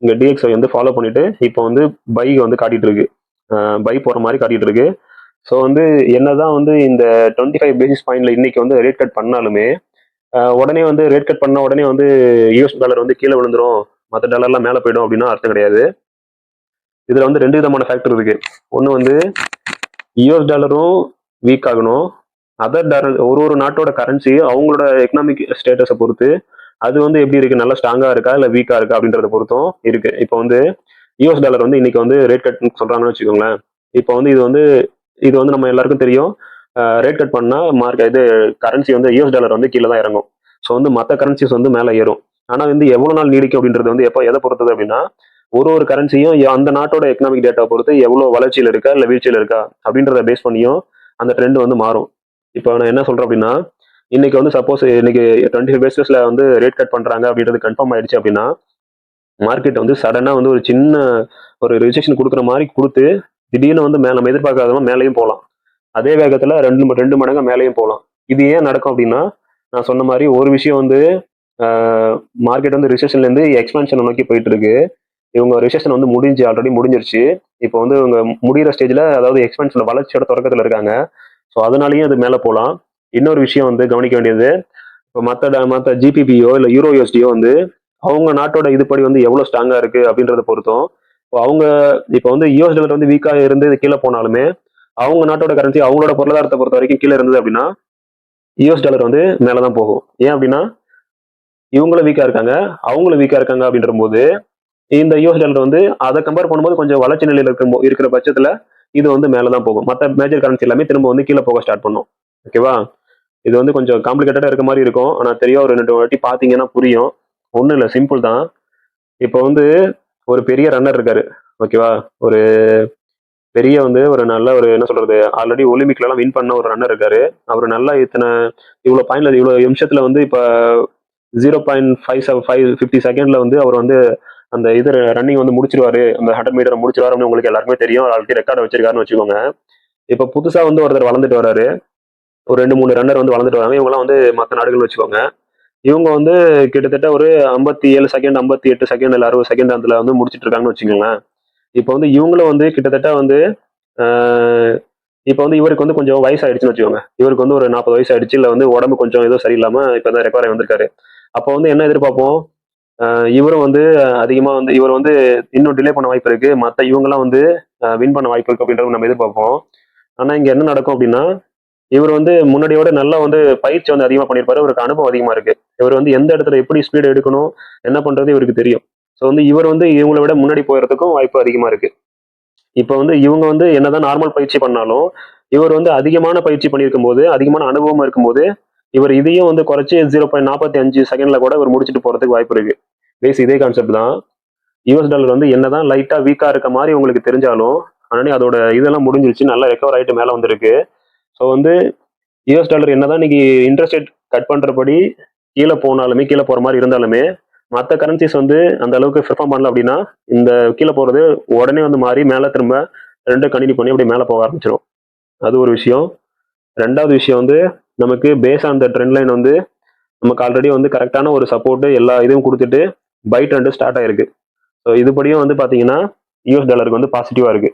இங்கே டிஎக்ஸ்ஐ வந்து ஃபாலோ பண்ணிட்டு இப்போ வந்து பை வந்து காட்டிட்டு இருக்கு. பை போகிற மாதிரி காட்டிட்டு இருக்கு. ஸோ வந்து என்னதான் வந்து இந்த 25 பேசிஸ் பாயிண்ட்ல இன்னைக்கு வந்து ரேட் கட் பண்ணாலுமே உடனே வந்து ரேட் கட் பண்ண உடனே வந்து யூஎஸ் டாலர் வந்து கீழே விழுந்துரும், மற்ற டாலர்லாம் மேலே போயிடும் அப்படின்னா அர்த்தம் கிடையாது. இதுல வந்து 2 விதமான ஃபேக்டர் இருக்கு. ஒன்று வந்து யூஎஸ் டாலரும் வீக் ஆகணும். அதர் டாலர் ஒரு நாட்டோட கரன்சி அவங்களோட எக்கனாமிக் ஸ்டேட்டஸை பொறுத்து அது வந்து எப்படி இருக்கு, நல்லா ஸ்ட்ராங்கா இருக்கா இல்லை வீக்கா இருக்கா அப்படின்றத பொறுத்தும் இருக்கு. இப்போ வந்து யூஎஸ் டாலர் வந்து இன்னைக்கு வந்து ரேட் கட் சொல்றாங்கன்னு வச்சுக்கோங்களேன். இப்போ வந்து இது வந்து நம்ம எல்லாருக்கும் தெரியும். ரேட் கட் பண்ணா இது கரன்சி வந்து யூஎஸ் டாலர் வந்து கீழே தான் இறங்கும். ஸோ வந்து மற்ற கரன்சிஸ் வந்து மேலே ஏறும். ஆனால் வந்து எவ்வளோ நாள் நீடிக்கும் அப்படின்றது வந்து எப்போ எதை பொறுத்தது அப்படின்னா ஒரு கரன்சியும் அந்த நாட்டோட எக்கனாமிக் டேட்டா பொறுத்து எவ்வளோ வளர்ச்சியில் இருக்கா இல்லை வீழ்ச்சியில் இருக்கா அப்படின்றத பேஸ் பண்ணியும் அந்த ட்ரெண்ட் வந்து மாறும். இப்போ நான் என்ன சொல்றேன் அப்படின்னா இன்னைக்கு வந்து சப்போஸ் இன்னைக்கு 25 பேசிஸ்ல வந்து ரேட் கட் பண்றாங்க அப்படின்றது கன்ஃபார்ம் ஆயிடுச்சு அப்படின்னா மார்க்கெட் வந்து சடனா வந்து ஒரு சின்ன ஒரு ரிஜெக்ஷன் கொடுக்குற மாதிரி கொடுத்து திடீர்னு வந்து நம்ம எதிர்பார்க்காதவங்க மேலேயும் போகலாம். அதே வேகத்துல ரெண்டு மடங்கு மேலேயும் போகலாம். இது ஏன் நடக்கும் அப்படின்னா நான் சொன்ன மாதிரி ஒரு விஷயம் வந்து மார்க்கெட் வந்து ரிசெஷன்ல இருந்து எக்ஸ்பான்ஷன் நோக்கி போயிட்டு இருக்கு. இவங்க ரிசெஷன் வந்து ஆல்ரெடி முடிஞ்சிருச்சு. இப்போ வந்து இவங்க முடிகிற ஸ்டேஜ்ல அதாவது எக்ஸ்பான்ஷன் வளர்ச்சியோட தொடக்கத்துல இருக்காங்க. ஸோ அதனாலயும் அது மேலே போகலாம். இன்னொரு விஷயம் வந்து கவனிக்க வேண்டியது, இப்போ மற்ற ஜிபிபியோ இல்லை யூரோ யூஎஸ்டியோ வந்து அவங்க நாட்டோட இதுபடி வந்து எவ்வளோ ஸ்ட்ராங்கா இருக்கு அப்படின்றத பொறுத்தும் இப்போ வந்து யூஎஸ் டாலர் வந்து வீக்கா இருந்து கீழே போனாலுமே அவங்க நாட்டோட கரன்சி அவங்களோட பொருளாதாரத்தை பொறுத்த வரைக்கும் கீழே இருந்தது அப்படின்னா யூஎஸ் டாலர் வந்து மேலதான் போகும். ஏன் அப்படின்னா இவங்களும் வீக்கா இருக்காங்க அவங்களும் வீக்கா இருக்காங்க அப்படின்ற போது இந்த யூஎஸ் டாலர் வந்து அதை கம்பேர் பண்ணும்போது கொஞ்சம் வளர்ச்சி நிலையில் இருக்கிற பட்சத்துல இது வந்து மேலதான் போகும். மற்ற மேஜர் கரன்சி எல்லாமே திரும்ப வந்து கீழே போக ஸ்டார்ட் பண்ணும். ஓகேவா? இது வந்து கொஞ்சம் காம்ப்ளிகேட்டடா இருக்க மாதிரி இருக்கும். ஆனா தெரியும் ஒரு 2 வாட்டி பாத்தீங்கன்னா புரியும். ஒன்றும் இல்லை, சிம்பிள் தான். இப்போ வந்து ஒரு பெரிய ரன்னர் இருக்காரு. ஓகேவா? ஒரு பெரிய வந்து ஒரு நல்ல ஒரு என்ன சொல்றது, ஆல்ரெடி ஒலிம்பிக்லலாம் வின் பண்ண ஒரு ரன்னர் இருக்காரு. அவரு நல்லா இவ்வளோ பாயிண்ட்ல இவ்வளோ நிமிஷத்துல வந்து இப்ப 0.50 செகண்ட்ல வந்து அவர் வந்து அந்த இது ரன்னிங் வந்து முடிச்சிருவாரு. அந்த 100 மீட்டர் முடிச்சிருவாருன்னு உங்களுக்கு எல்லாருக்குமே தெரியும். ஆல்ரெடி ரெக்கார்ட் வச்சிருக்காருன்னு வச்சுக்கோங்க. இப்ப புதுசா வந்து ஒருத்தர் வளர்ந்துட்டு வராரு. ஒரு 2, 3 ரன்னர் வந்து வளர்ந்துட்டு வராங்க. இவங்கலாம் வந்து மத்த நாடுகள்னு வச்சுக்கோங்க. இவங்க வந்து கிட்டத்தட்ட ஒரு 57 செகண்ட், 58 செகண்ட் இல்ல 60 செகண்ட் அதுல வந்து முடிச்சிட்டு இருக்காங்கன்னு வச்சுக்கோங்களேன். இப்ப வந்து இவங்களும் வந்து கிட்டத்தட்ட வந்து ஆஹ் இப்ப வந்து இவருக்கு வந்து கொஞ்சம் வயசாயிடுச்சுன்னு வச்சுக்கோங்க. இவருக்கு வந்து ஒரு 40 வயசு ஆயிடுச்சு. இல்ல வந்து உடம்பு கொஞ்சம் ஏதோ சரியில்லாம இப்பதான் ரெக்கவர் ஆகி வந்திருக்காரு. அப்போ வந்து என்ன எதிர்பார்ப்போம்? இவரும் வந்து அதிகமா வந்து இவர் வந்து இன்னும் டிலே பண்ண வாய்ப்பு இருக்கு. மத்த இவங்கலாம் வந்து வின் பண்ண வாய்ப்பு இருக்கு அப்படின்றத நம்ம எதிர்பார்ப்போம். ஆனா இங்க என்ன நடக்கும் அப்படின்னா, இவர் வந்து முன்னாடியோட நல்லா வந்து பயிற்சி வந்து அதிகமா பண்ணியிருப்பாரு. இவருக்கு அனுபவம் அதிகமா இருக்கு. இவர் வந்து எந்த இடத்துல எப்படி ஸ்பீடு எடுக்கணும், என்ன பண்றது இவருக்கு தெரியும். ஸோ வந்து இவர் வந்து இவங்கள விட முன்னாடி போயறதுக்கும் வாய்ப்பு அதிகமா இருக்கு. இப்ப வந்து இவங்க வந்து என்னதான் நார்மல் பயிற்சி பண்ணாலும், இவர் வந்து அதிகமான பயிற்சி பண்ணியிருக்கும் போது, அதிகமான அனுபவம் இருக்கும்போது, இவர் இதையும் வந்து குறைச்சு 0.45 செகண்ட்ல கூட இவர் முடிச்சுட்டு போறதுக்கு வாய்ப்பு இருக்கு. இதே கான்செப்ட் தான். யுஎஸ் டாலர் வந்து என்னதான் லைட்டா வீக்கா இருக்க மாதிரி உங்களுக்கு தெரிஞ்சாலும், ஆனா அதோட இதெல்லாம் முடிஞ்சிருச்சு. நல்லா ரெக்கவர் ஆயிட்டு மேல வந்திருக்கு. ஸோ வந்து யுஎஸ் டாலர் என்னதான் இன்னைக்கு இன்ட்ரெஸ்ட் ரேட் கட் பண்றபடி கீழே போனாலுமே, கீழே போற மாதிரி இருந்தாலுமே, மற்ற கரன்சிஸ் வந்து அந்த அளவுக்கு பெர்ஃபார்ம் பண்ணல அப்படின்னா, இந்த கீழே போறது உடனே வந்து மாறி மேல திரும்ப 2 கண்டினியூ பண்ணி அப்படியே மேல போக ஆரம்பிச்சிடும். அது ஒரு விஷயம். 2வது விஷயம் வந்து நமக்கு base on the trend line வந்து நமக்கு ஆல்ரெடி வந்து கரெக்டான ஒரு சப்போர்ட் எல்லா இதுவும் கொடுத்துட்டு பை ட்ரெண்ட் ஸ்டார்ட் ஆயிருக்கு. ஸோ இதுபடியும் வந்து பாத்தீங்கன்னா யூஎஸ் டாலருக்கு வந்து பாசிட்டிவா இருக்கு.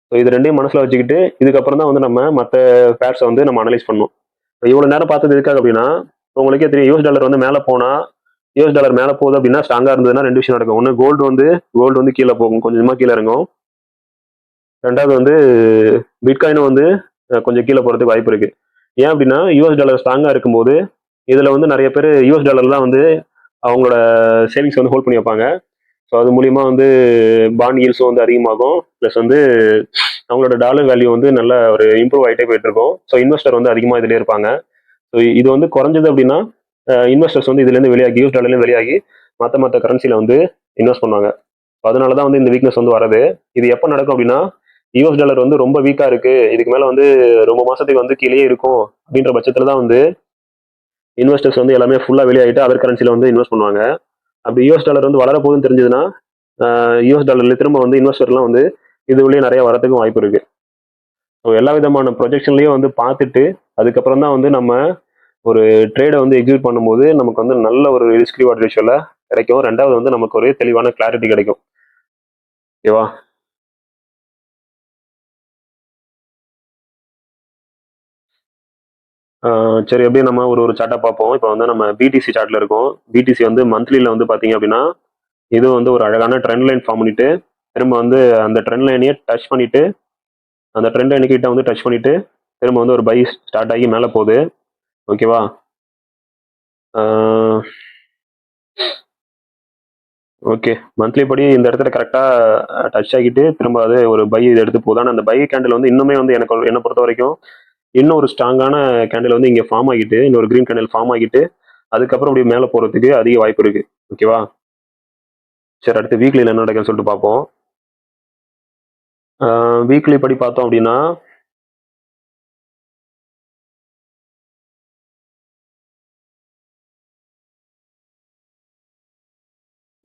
ஸோ இது ரெண்டையும் மனசுல வச்சுக்கிட்டு இதுக்கப்புறம் தான் வந்து நம்ம மற்ற பேர்ஸை வந்து நம்ம அனலைஸ் பண்ணணும். இவ்வளவு நேரம் பார்த்தது எதுக்காக அப்படின்னா, உங்களுக்கே தெரியும் யூஎஸ் டாலர் வந்து மேலே போனா யூஎஸ் டாலர் மேலே போகுது அப்படின்னா ஸ்ட்ராங்கா இருந்ததுன்னா 2 விஷயம் நடக்கும். ஒன்று கோல்டு வந்து கீழே போகும், கொஞ்சமா கீழே இறங்கும். 2வது வந்து பிட்காயினும் வந்து கொஞ்சம் கீழே போறதுக்கு வாய்ப்பு இருக்கு. ஏன் அப்படின்னா யூஎஸ் டாலர் ஸ்ட்ராங்கா இருக்கும்போது இதுல வந்து நிறைய பேர் யூஎஸ் டாலர் தான் வந்து அவங்களோட சேவிங்ஸ் வந்து ஹோல்ட் பண்ணி வைப்பாங்க. ஸோ அது மூலியமா வந்து பாண்ட் ஈல்ஸும் வந்து அதிகமாகும். ப்ளஸ் வந்து அவங்களோட டாலர் வேல்யூ வந்து நல்ல ஒரு இம்ப்ரூவ் ஆகிட்டே போயிட்டு இருக்கும். ஸோ இன்வெஸ்டர் வந்து அதிகமாக இதுல இருப்பாங்க. ஸோ இது வந்து குறைஞ்சது அப்படின்னா இன்வெஸ்டர்ஸ் வந்து இதுலேருந்து வெளியாகி யூஎஸ் டாலர்லேருந்து வெளியாகி மற்ற கரன்சியில் வந்து இன்வெஸ்ட் பண்ணுவாங்க. அதனால தான் வந்து இந்த வீக்னஸ் வந்து வரது. இது எப்போ நடக்கும் அப்படின்னா யூஎஸ் டாலர் வந்து ரொம்ப வீக்கா இருக்கு, இதுக்கு மேல வந்து ரொம்ப மாசத்துக்கு வந்து கீழே இருக்கும் அப்படின்ற பட்சத்துல தான் வந்து இன்வெஸ்டர்ஸ் வந்து எல்லாமே ஃபுல்லா வெளியாகிட்டு அதர் கரன்சில வந்து இன்வெஸ்ட் பண்ணுவாங்க. அப்படி யூஎஸ் டாலர் வந்து வளர போகுதுன்னு தெரிஞ்சதுன்னா யூஎஸ் டாலர்ல திரும்ப வந்து இன்வெஸ்டர்லாம் வந்து இதுலயே நிறைய வரதுக்கும் வாய்ப்பு இருக்கு. ஸோ எல்லா விதமான ப்ரொஜெக்ஷன்லையும் வந்து பார்த்துட்டு அதுக்கப்புறம் தான் வந்து நம்ம ஒரு ட்ரேடை வந்து எக்ஸிக்யூட் பண்ணும்போது நமக்கு வந்து நல்ல ஒரு ரிஸ்க் ரிவார்ட் ரேஷியோல கிடைக்கும். 2வது வந்து நமக்கு ஒரு தெளிவான கிளாரிட்டி கிடைக்கும். ஓகேவா? சரி, அப்படியே நம்ம ஒரு ஒரு சார்ட்டா பார்ப்போம். இப்போ வந்து நம்ம பிடிசி சார்ட்ல இருக்கோம். பிடிசி வந்து மந்த்லியில் வந்து பார்த்தீங்க அப்படின்னா இது வந்து ஒரு அழகான ட்ரெண்ட் லைன் ஃபார்ம் பண்ணிட்டு திரும்ப வந்து அந்த ட்ரெண்ட் லைனையே டச் பண்ணிட்டு அந்த ட்ரெண்ட் லைன் கிட்ட வந்து டச் பண்ணிட்டு திரும்ப வந்து ஒரு பை ஸ்டார்ட் ஆகி மேலே போகுது. ஓகேவா? ஓகே, மந்த்லி படி இந்த இடத்துல கரெக்டாக டச் ஆகிட்டு திரும்ப அது ஒரு பை இது எடுத்து போகுது. ஆனால் அந்த பை கேண்டில் வந்து இன்னுமே வந்து எனக்கு என்னை பொறுத்த வரைக்கும் இன்னும் ஒரு ஸ்ட்ராங்கான கேண்டில் வந்து இங்கே ஃபார்ம் ஆகிட்டு இன்னொரு கிரீன் கேண்டில் ஃபார்ம் ஆகிட்டு அதுக்கப்புறம் அப்படி மேலே போகிறதுக்கு அதிக வாய்ப்பு இருக்கு. ஓகேவா? சரி, அடுத்து வீக்லியில் என்ன நடக்குன்னு சொல்லிட்டு பார்ப்போம். வீக்லி படி பார்த்தோம் அப்படின்னா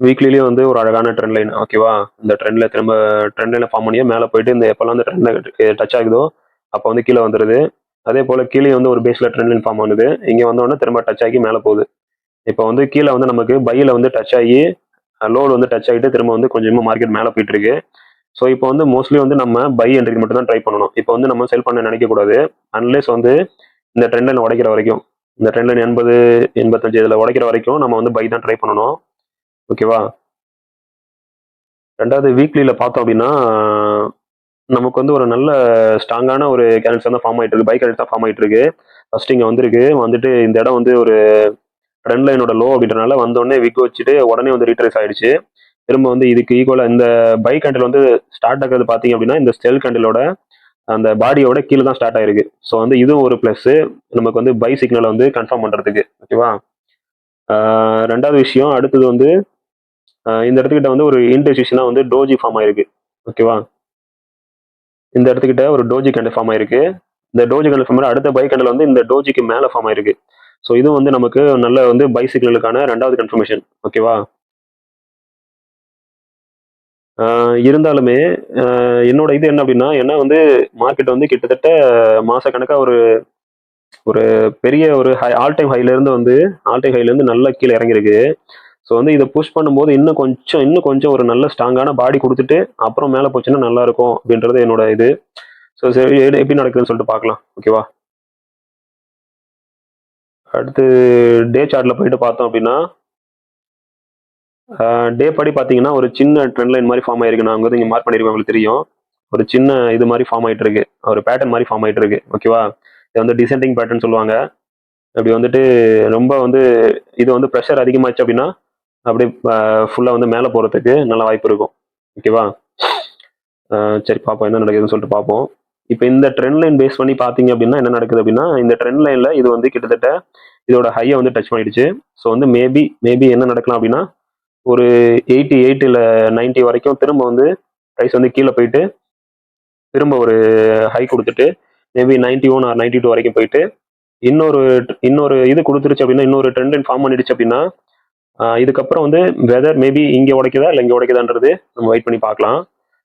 வீக்லிலேயே வந்து ஒரு அழகான ட்ரெண்ட் லைன். ஓகேவா? இந்த ட்ரெண்ட்ல திரும்ப ட்ரெண்ட் லைனை ஃபார்ம் பண்ணியே மேலே போயிட்டு இந்த எப்போல்லாம் அந்த ட்ரெண்ட் டச் ஆகுதோ அப்போ வந்து கீழே வந்துடுது. அதே போல் கீழே வந்து ஒரு பேஸில் ட்ரெண்ட் லைன் ஃபார்ம் ஆகுது. இங்கே வந்தோடனே திரும்ப டச் ஆகி மேலே போகுது. இப்போ வந்து கீழே வந்து நமக்கு பையில் வந்து டச் ஆகி லோடு வந்து டச் ஆகிட்டு திரும்ப வந்து கொஞ்சமாக மார்க்கெட் மேலே போயிட்டு இருக்கு. ஸோ இப்போ வந்து மோஸ்ட்லி வந்து நம்ம பை என்ட்ரிக்கு மட்டும் தான் ட்ரை பண்ணணும். இப்போ வந்து நம்ம செல் பண்ண நினைக்கக்கூடாது. அன்லெஸ் வந்து இந்த ட்ரெண்ட் லைன் உடைக்கிற வரைக்கும், இந்த ட்ரெண்ட் லைன் 80 85 இதில் உடைக்கிற வரைக்கும் நம்ம வந்து பை தான் ட்ரை பண்ணணும். ஓகேவா? 2வது வீக்லியில பார்த்தோம் அப்படின்னா நமக்கு வந்து ஒரு நல்ல ஸ்ட்ராங்கான ஒரு கேரக்டர்ஸ் தான் ஃபார்ம் ஆயிட்டு இருக்கு. பை கேரக்டர் தான் ஃபார்ம் ஆயிட்டு இருக்கு. ஃபர்ஸ்ட் இங்க வந்திருக்கு. வந்துட்டு இந்த இடம் வந்து ஒரு ட்ரெண்ட் லைனோட லோ அப்படின்றனால வந்தோடனே விக் வச்சுட்டு உடனே வந்து ரீட்ரேஸ் ஆயிடுச்சு. திரும்ப வந்து இதுக்கு ஈக்குவலா இந்த பை கேண்டில் வந்து ஸ்டார்ட் ஆகுறது பார்த்தீங்க அப்படின்னா இந்த செல் கேண்டிலோட அந்த பாடியோட கீழே தான் ஸ்டார்ட் ஆயிருக்கு. ஸோ வந்து இதுவும் ஒரு ப்ளஸ் நமக்கு வந்து பை சிக்னலை வந்து கன்ஃபார்ம் பண்றதுக்கு. ஓகேவா? 2வது விஷயம் அடுத்தது வந்து இந்த இடத்துக்கிட்ட வந்து ஒரு இன்டெசிஷனா வந்து டோஜி ஃபார்ம் ஆயிருக்கு. ஓகேவா? இந்த இடத்துக்கிட்ட ஒரு டோஜி கேண்டில் ஃபார்ம் ஆயிருக்கு. இந்த டோஜி கேண்டில் ஃபார்ம் அடுத்த பை கேண்டில் வந்து இந்த டோஜிக்கு மேல ஃபார்ம் ஆயிருக்கு. ஸோ இது வந்து நமக்கு நல்ல வந்து பைசிக்கிளுக்கான 2வது கன்ஃபர்மேஷன். ஓகேவா? இருந்தாலுமே என்னோட இது என்ன அப்படின்னா, ஏன்னா வந்து மார்க்கெட் வந்து கிட்டத்தட்ட மாசக்கணக்கா ஒரு ஒரு பெரிய ஒரு ஆல் டைம் ஹைலேருந்து வந்து ஆல் டைம் ஹைலேருந்து நல்லா கீழே இறங்கியிருக்கு. ஸோ வந்து இதை புஷ் பண்ணும்போது இன்னும் கொஞ்சம் ஒரு நல்ல ஸ்ட்ராங்கான பாடி கொடுத்துட்டு அப்புறம் மேலே போச்சுன்னா நல்லா இருக்கும் அப்படின்றது என்னோட இது. ஸோ சரி எப்படி நடக்குதுன்னு சொல்லிட்டு பார்க்கலாம். ஓகேவா? அடுத்து டே சார்ட்ல போயிட்டு பார்த்தோம் அப்படின்னா டே படி பார்த்தீங்கன்னா ஒரு சின்ன ட்ரெண்ட் லைன் மாதிரி ஃபார்ம் ஆயிருக்கு. நான் வந்து இங்கே மார்க் பண்ணியிருக்கேன், உங்களுக்கு தெரியும். ஒரு சின்ன இது மாதிரி ஃபார்ம் ஆயிட்டு இருக்கு, ஒரு பேட்டர்ன் மாதிரி ஃபார்ம் ஆயிட்டு இருக்கு. ஓகேவா? இது வந்து டிசெண்டிங் பேட்டர்ன் சொல்லுவாங்க. அப்படி வந்துட்டு ரொம்ப வந்து இது வந்து ப்ரெஷர் அதிகமாச்சு அப்படின்னா அப்படியே ஃபுல்லாக வந்து மேலே போகிறதுக்கு நல்ல வாய்ப்பு இருக்கும். ஓகேவா? சரி பார்ப்போம் என்ன நடக்குதுன்னு சொல்லிட்டு பார்ப்போம். இப்போ இந்த ட்ரெண்ட் லைன் பேஸ் பண்ணி பார்த்தீங்க அப்படின்னா என்ன நடக்குது அப்படின்னா, இந்த ட்ரெண்ட் லைனில் இது வந்து கிட்டத்தட்ட இதோட ஹையை வந்து டச் பண்ணிடுச்சு. ஸோ வந்து மேபி என்ன நடக்கலாம் அப்படின்னா, ஒரு 88 இல்லை 90 வரைக்கும் திரும்ப வந்து ப்ரைஸ் வந்து கீழே போயிட்டு திரும்ப ஒரு ஹை கொடுத்துட்டு மேபி 91 ஆர் 92 வரைக்கும் போயிட்டு இன்னொரு இன்னொரு இது கொடுத்துருச்சு அப்படின்னா, இன்னொரு ட்ரெண்ட் லைன் ஃபார்ம் பண்ணிடுச்சு அப்படின்னா, இதுக்கப்புறம் வந்து வெதர் மேபி இங்கே உடைக்குதா இல்லை இங்கே உடைக்குதான்றது நம்ம வெயிட் பண்ணி பார்க்கலாம்.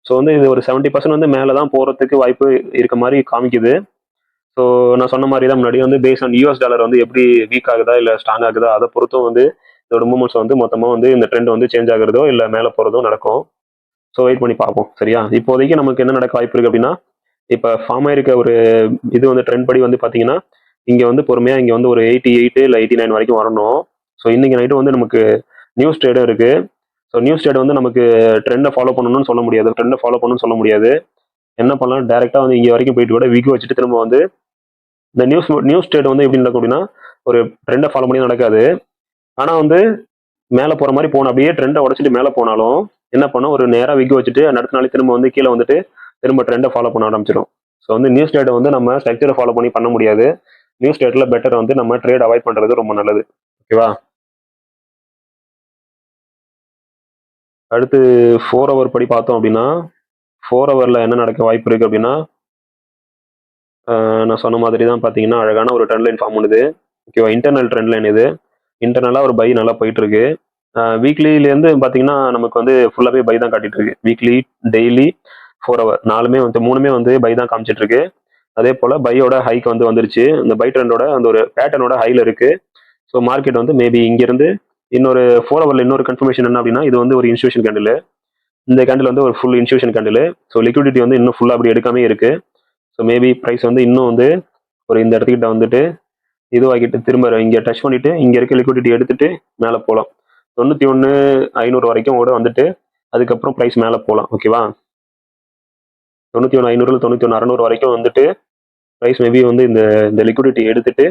ஸோ வந்து இது ஒரு 70% வந்து மேலே தான் போகிறதுக்கு வாய்ப்பு இருக்க மாதிரி காமிக்குது. ஸோ நான் சொன்ன மாதிரி தான் முன்னாடி வந்து பேஸ் ஆன் யூஎஸ் டாலர் வந்து எப்படி வீக் ஆகுதா இல்லை ஸ்ட்ராங் ஆகுதா அதை பொறுத்தும் வந்து இதோட மூமெண்ட்ஸ் வந்து மொத்தமாக வந்து இந்த ட்ரெண்ட் வந்து சேஞ்ச் ஆகுறதோ இல்லை மேலே போகிறதோ நடக்கும். ஸோ வெயிட் பண்ணி பார்ப்போம். சரியா? இப்போதைக்கு நமக்கு என்ன நடக்க வாய்ப்பு இருக்கு அப்படின்னா, இப்போ ஃபார்ம் ஆயிருக்க ஒரு இது வந்து ட்ரெண்ட் படி வந்து பார்த்தீங்கன்னா, இங்கே வந்து பொறுமையாக இங்கே வந்து ஒரு 88 இல்லை 89 வரைக்கும் வரணும். ஸோ இன்னைக்கு நைட்டு வந்து நமக்கு நியூஸ் ட்ரேடும் இருக்கு. ஸோ நியூஸ் ட்ரேட் வந்து நமக்கு ட்ரெண்டை ஃபாலோ பண்ணணும்னு சொல்ல முடியாது, ட்ரெண்டை ஃபாலோ பண்ணணும்னு சொல்ல முடியாது. என்ன பண்ணலாம், டேரெக்டாக வந்து இங்கே வரைக்கும் போயிட்டு கூட விக் வச்சுட்டு திரும்ப வந்து இந்த நியூஸ் ட்ரேட் வந்து எப்படி நடக்கும் அப்படின்னா, ஒரு ட்ரெண்டை ஃபாலோ பண்ணி நடக்காது. ஆனால் வந்து மேலே போகிற மாதிரி போகணும். அப்படியே ட்ரெண்டை உடச்சிட்டு மேலே போனாலும் என்ன பண்ணும், ஒரு நேராக விக் வச்சுட்டு அடுத்த நாளே திரும்ப வந்து கீழே வந்துட்டு திரும்ப ட்ரெண்டை ஃபாலோ பண்ண ஆரம்பிச்சிடும். ஸோ வந்து நியூஸ் ட்ரேட்டை வந்து நம்ம ஸ்ட்ரக்சரை ஃபாலோ பண்ண முடியாது. நியூஸ் ட்ரேட்டில் பெட்டர் வந்து நம்ம ட்ரேட் அவாய்ட் பண்ணுறது ரொம்ப நல்லது. ஓகேவா? அடுத்து 4 ஹவர் படி பார்த்தோம் அப்படின்னா, 4 ஹவரில் என்ன நடக்க வாய்ப்பு இருக்குது அப்படின்னா, நான் சொன்ன மாதிரி தான் பார்த்தீங்கன்னா அழகான ஒரு ட்ரெண்ட் லைன் ஃபார்ம் பண்ணுது. ஓகேவா? இன்டர்னல் ட்ரெண்ட் லைன் இது. இன்டர்னலாக ஒரு பை நல்லா போயிட்டு இருக்கு. வீக்லிலேருந்து பார்த்தீங்கன்னா நமக்கு வந்து ஃபுல்லாகவே பை தான் காட்டிட்டு இருக்கு. வீக்லி, டெய்லி, 4 ஹவர் 4மே வந்து 3மே வந்து பை தான் காமிச்சிட்டு இருக்கு. அதே போல் பையோட ஹைக்கு வந்து வந்துருச்சு. இந்த பை ட்ரெண்டோட அந்த ஒரு பேட்டர்னோட ஹைல இருக்கு. ஸோ மார்க்கெட் வந்து மேபி இங்கிருந்து இன்னொரு 4 ஹவரில் இன்னொரு கன்ஃபர்மேஷன் என்ன அப்படின்னா, இது வந்து ஒரு இன்ஸ்டியூஷன் கேண்டில். இந்த கேண்டில் வந்து ஒரு full institution candle. So liquidity வந்து இன்னும் ஃபுல்லாக அப்படி எடுக்காமே இருக்கு. ஸோ மேபி ப்ரைஸ் வந்து இன்னும் வந்து ஒரு இந்த இடத்துக்கிட்ட வந்துட்டு இதுவாகிட்டு திரும்ப இங்கே டச் பண்ணிட்டு இங்கே இருக்க லிக்விடிட்டி எடுத்துட்டு மேலே போகலாம். 91,500 வரைக்கும் கூட வந்துட்டு அதுக்கப்புறம் ப்ரைஸ் மேலே போகலாம். ஓகேவா? 91,500 91,600 வரைக்கும் வந்துட்டு ப்ரைஸ் மேபி வந்து இந்த இந்த லிக்விடிட்டி எடுத்துட்டு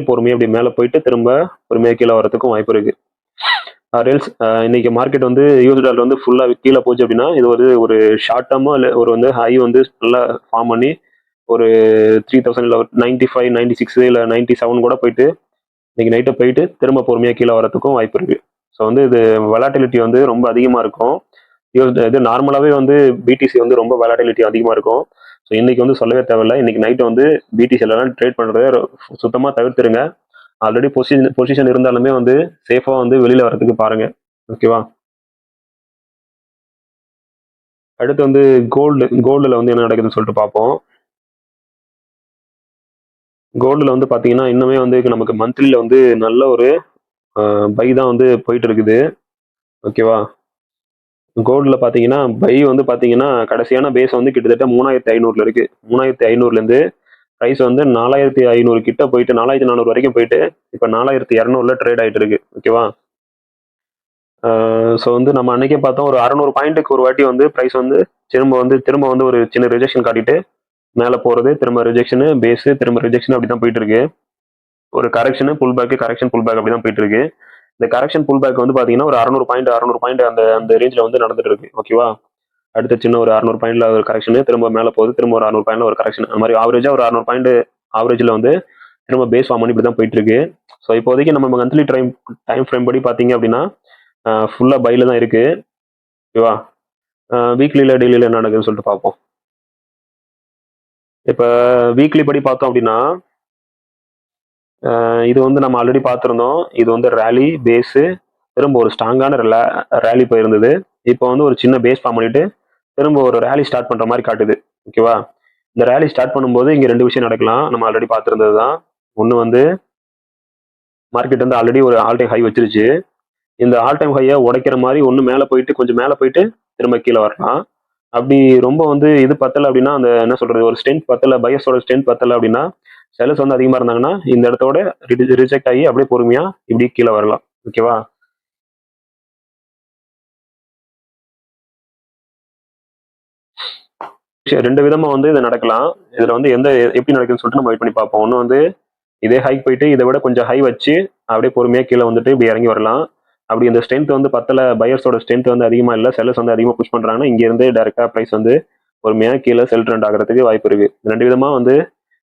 பொறுமையாக அப்படி மேலே போயிட்டு திரும்ப பொறுமையாக கீழே வரதுக்கும் வாய்ப்பு இருக்கு. ரெல்ஸ் இன்னைக்கு மார்க்கெட் வந்து யூஎஸ் டாலர் வந்து ஃபுல்லாக கீழே போச்சு அப்படின்னா இது ஒரு ஷார்ட் டேர்மாக இல்லை ஒரு வந்து ஹை வந்து நல்லா ஃபார்ம் பண்ணி ஒரு 3000 இல்லை 95 96 இல்லை 97 கூட போயிட்டு இன்னைக்கு நைட்டை போயிட்டு திரும்ப பொறுமையாக கீழே வரதுக்கும் வாய்ப்பு இருக்கு. ஸோ வந்து இது வெலாட்டிலிட்டி வந்து ரொம்ப அதிகமாக இருக்கும். இது நார்மலாகவே வந்து பிடிசி வந்து ரொம்ப வெலாட்டிலிட்டி அதிகமாக இருக்கும். ஸோ இன்னைக்கு வந்து சொல்லவே தேவையில்லை. இன்னைக்கு நைட்டு வந்து பிடிசிலாம் ட்ரேட் பண்ணுறத சுத்தமாக தவிர்த்துருங்க. ஆல்ரெடி பொசிஷன் இருந்தாலுமே வந்து சேஃபாக வந்து வெளியில் வரதுக்கு பாருங்க. ஓகேவா? அடுத்து வந்து கோல்டில் வந்து என்ன நடக்குதுன்னு சொல்லிட்டு பார்ப்போம். கோல்டில் வந்து பார்த்தீங்கன்னா இன்னுமே வந்து நமக்கு மந்த்லியில் வந்து நல்ல ஒரு பை தான் வந்து போயிட்டு இருக்குது. ஓகேவா? கோல்டில் பார்த்தீங்கன்னா பை வந்து பார்த்தீங்கன்னா கடைசியான பேஸ் வந்து கிட்டத்தட்ட 3,500 இருக்கு. 3,500லேருந்து ப்ரைஸ் வந்து 4,500 கிட்ட போயிட்டு 4,400 வரைக்கும் போயிட்டு இப்போ 4,200ல ட்ரேட் ஆகிட்டு இருக்கு. ஓகேவா? ஸோ வந்து நம்ம அன்னைக்கே பார்த்தோம் ஒரு 600 பாயிண்ட்டுக்கு ஒரு வாட்டி வந்து ப்ரைஸ் வந்து திரும்ப வந்து ஒரு சின்ன ரிஜெக்ஷன் காட்டிட்டு மேலே போகிறது, திரும்ப ரிஜெக்ஷனு பேஸு திரும்ப ரிஜெக்ஷன் அப்படி தான் போயிட்டு இருக்கு. ஒரு கரெக்ஷனு புல் பேக் அப்படி தான் போயிட்டு இருக்கு. இந்த கரெக்ஷன் புல் பேக் வந்து பார்த்தீங்கன்னா ஒரு 600 பாயிண்ட் அந்த அந்த ரேஞ்சில் வந்து நடந்துட்டு இருக்கு. ஓகேவா? அடுத்த சின்ன ஒரு 600 பாயிண்ட்ல ஒரு கரெக்ஷனு திரும்ப மேலே போகுது, திரும்ப ஒரு 600 பாயிண்ட்ல ஒரு கரெக்ஷன், அந்த மாதிரி ஆவரேஜாக ஒரு 600 பாயிண்ட் ஆவரேஜில் வந்து திரும்ப பேஸ் ஃபார்ம் பண்ணி இப்படி தான் போயிட்டு இருக்கு. ஸோ இப்போதைக்கு நம்ம மந்த்லி டைம் ஃப்ரேம் படி பார்த்தீங்க அப்படின்னா ஃபுல்லாக பையில் தான் இருக்குது. ஓகேவா? வீக்லியில் டெய்லியில் என்ன நடக்குதுன்னு சொல்லிட்டு பார்ப்போம். இப்போ வீக்லி படி பார்த்தோம் அப்படின்னா இது வந்து நம்ம ஆல்ரெடி பார்த்துருந்தோம். இது வந்து ரேலி பேஸு திரும்ப ஒரு ஸ்ட்ராங்கான ரேலி போயிருந்தது. இப்போ வந்து ஒரு சின்ன பேஸ் ஃபார்ம் பண்ணிட்டு திரும்ப ஒரு ரேலி ஸ்டார்ட் பண்ணுற மாதிரி காட்டுது. ஓகேவா? இந்த ரேலி ஸ்டார்ட் பண்ணும்போது இங்கே 2 விஷயம் நடக்கலாம். நம்ம ஆல்ரெடி பார்த்துருந்தது தான். ஒன்று வந்து மார்க்கெட் வந்து ஆல்ரெடி ஒரு ஆல் டைம் ஹை வச்சிருச்சு. இந்த ஆல் டைம் ஹையை உடைக்கிற மாதிரி ஒன்று மேலே போயிட்டு கொஞ்சம் மேலே போயிட்டு திரும்ப கீழே வரலாம். அப்படி ரொம்ப வந்து இது பத்தலை அப்படின்னா அந்த என்ன சொல்றது ஒரு ஸ்ட்ரென்த் பத்தலை, பையஸோட ஸ்ட்ரென்த் பத்தலை அப்படின்னா செலஸ் வந்து அதிகமாக இருந்தாங்கன்னா இந்த இடத்தோட ரிஜெக்ட் ஆகி அப்படியே பொறுமையா இப்படி கீழே வரலாம். ஓகேவா? ரெண்டு விதமா வந்து இது நடக்கலாம். இதுல வந்து எப்படி நடக்குதுன்னு சொல்லிட்டு நம்ம வெயிட் பண்ணி பார்ப்போம். ஒன்று வந்து இதே ஹைக் போயிட்டு இதை விட கொஞ்சம் ஹை வச்சு அப்படியே பொறுமையா கீழே வந்துட்டு இப்படி இறங்கி வரலாம். அப்படி இந்த ஸ்ட்ரென்த் வந்து பத்தல, பையர்ஸோட ஸ்ட்ரென்த் வந்து அதிகமா இல்லை, செல்லர்ஸ் வந்து அதிகமாக புஷ் பண்றாங்கன்னா இங்க இருந்து டைரக்டா ப்ரைஸ் வந்து பொறுமையா கீழே செல் ட்ரெண்ட் ஆகிறதுக்கு வாய்ப்பு இருக்கு. ரெண்டு விதமா வந்து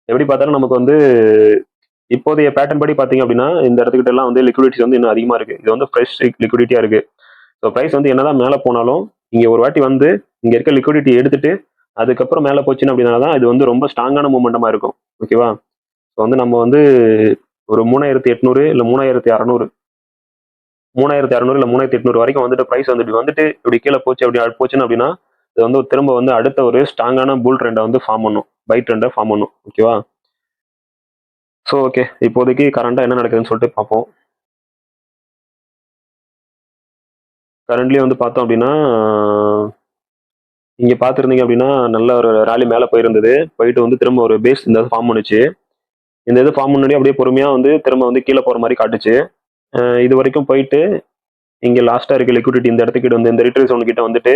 எப்படி பார்த்தாலும் நமக்கு வந்து இப்போதைய பேட்டர்ன் படி பாத்தீங்க அப்படின்னா இந்த இடத்துக்கிட்ட எல்லாம் வந்து லிக்விடிட்டி வந்து இன்னும் அதிகமா இருக்கு. இது வந்து ஃப்ரெஷ் லிக்விடிட்டியா இருக்கு. ஸோ ப்ரைஸ் வந்து என்னதான் மேலே போனாலும் இங்க ஒரு வாட்டி வந்து இங்க இருக்க லிக்விடிட்டி எடுத்துட்டு அதுக்கப்புறம் மேலே போச்சுன்னு அப்படின்னா தான் இது வந்து ரொம்ப ஸ்ட்ராங்கான மூமெண்டமா இருக்கும். ஓகேவா? ஸோ வந்து நம்ம வந்து ஒரு 3800 இல்லை 3600 இல்லை 3800 வரைக்கும் வந்துட்டு ப்ரைஸ் வந்துட்டு இப்படி கீழே போச்சு அப்படி போச்சுன்னு அப்படின்னா இது வந்து திரும்ப வந்து அடுத்த ஒரு ஸ்ட்ராங்கான புல் ட்ரெண்டை வந்து ஃபார்ம் பண்ணும், பை ட்ரெண்டை ஃபார்ம் பண்ணும். ஓகேவா? ஸோ ஓகே, இப்போதைக்கு கரண்டா என்ன நடக்குதுன்னு சொல்லிட்டு பார்ப்போம். கரண்ட்லி வந்து பார்த்தோம் அப்படின்னா இங்க பார்த்துருந்தீங்க அப்படின்னா நல்ல ஒரு ரேலி மேலே போயிருந்தது. போயிட்டு வந்து திரும்ப ஒரு பேஸ் இந்த ஃபார்ம் பண்ணுச்சு. இந்த இது ஃபார்ம் முன்னாடி அப்படியே பொறுமையா வந்து திரும்ப வந்து கீழே போற மாதிரி காட்டுச்சு. இது வரைக்கும் போயிட்டு இங்க லாஸ்டா இருக்க லிக்விடிட்டி இந்த இடத்துக்கிட்ட வந்து இந்த ரிட்ரேஸ் ஒன்று கிட்ட வந்துட்டு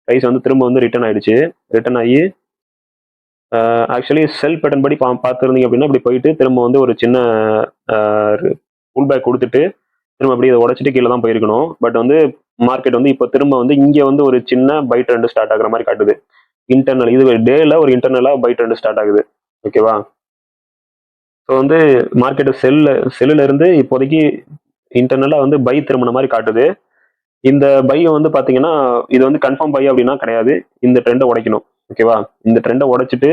ப்ரைஸ் வந்து திரும்ப வந்து ரிட்டர்ன் ஆயிடுச்சு. ரிட்டர்ன் ஆகி ஆக்சுவலி செல் பேட்டர்ன் படி பார்த்துருந்தீங்க அப்படின்னா இப்படி போயிட்டு திரும்ப வந்து ஒரு சின்ன புல் பேக் கொடுத்துட்டு திரும்ப அப்படியே இதை உடச்சிட்டு கீழே தான் போயிருக்கணும். பட் வந்து மார்க்கெட் வந்து இப்போ திரும்ப வந்து இங்கே வந்து ஒரு சின்ன பை ட்ரெண்ட் ஸ்டார்ட் ஆகுற மாதிரி காட்டுது. இன்டர்னல் இது டேல ஒரு இன்டர்னலா பை ட்ரெண்ட் ஸ்டார்ட் ஆகுது. ஓகேவா? ஸோ வந்து மார்க்கெட் செல்லுல இருந்து இப்போதைக்கு இன்டர்னலா வந்து பை திரும்பின மாதிரி காட்டுது. இந்த பை வந்து பாத்தீங்கன்னா இது வந்து கன்ஃபார்ம் பை அப்படின்னா கிடையாது. இந்த ட்ரெண்டை உடைக்கணும். ஓகேவா? இந்த ட்ரெண்டை உடைச்சிட்டு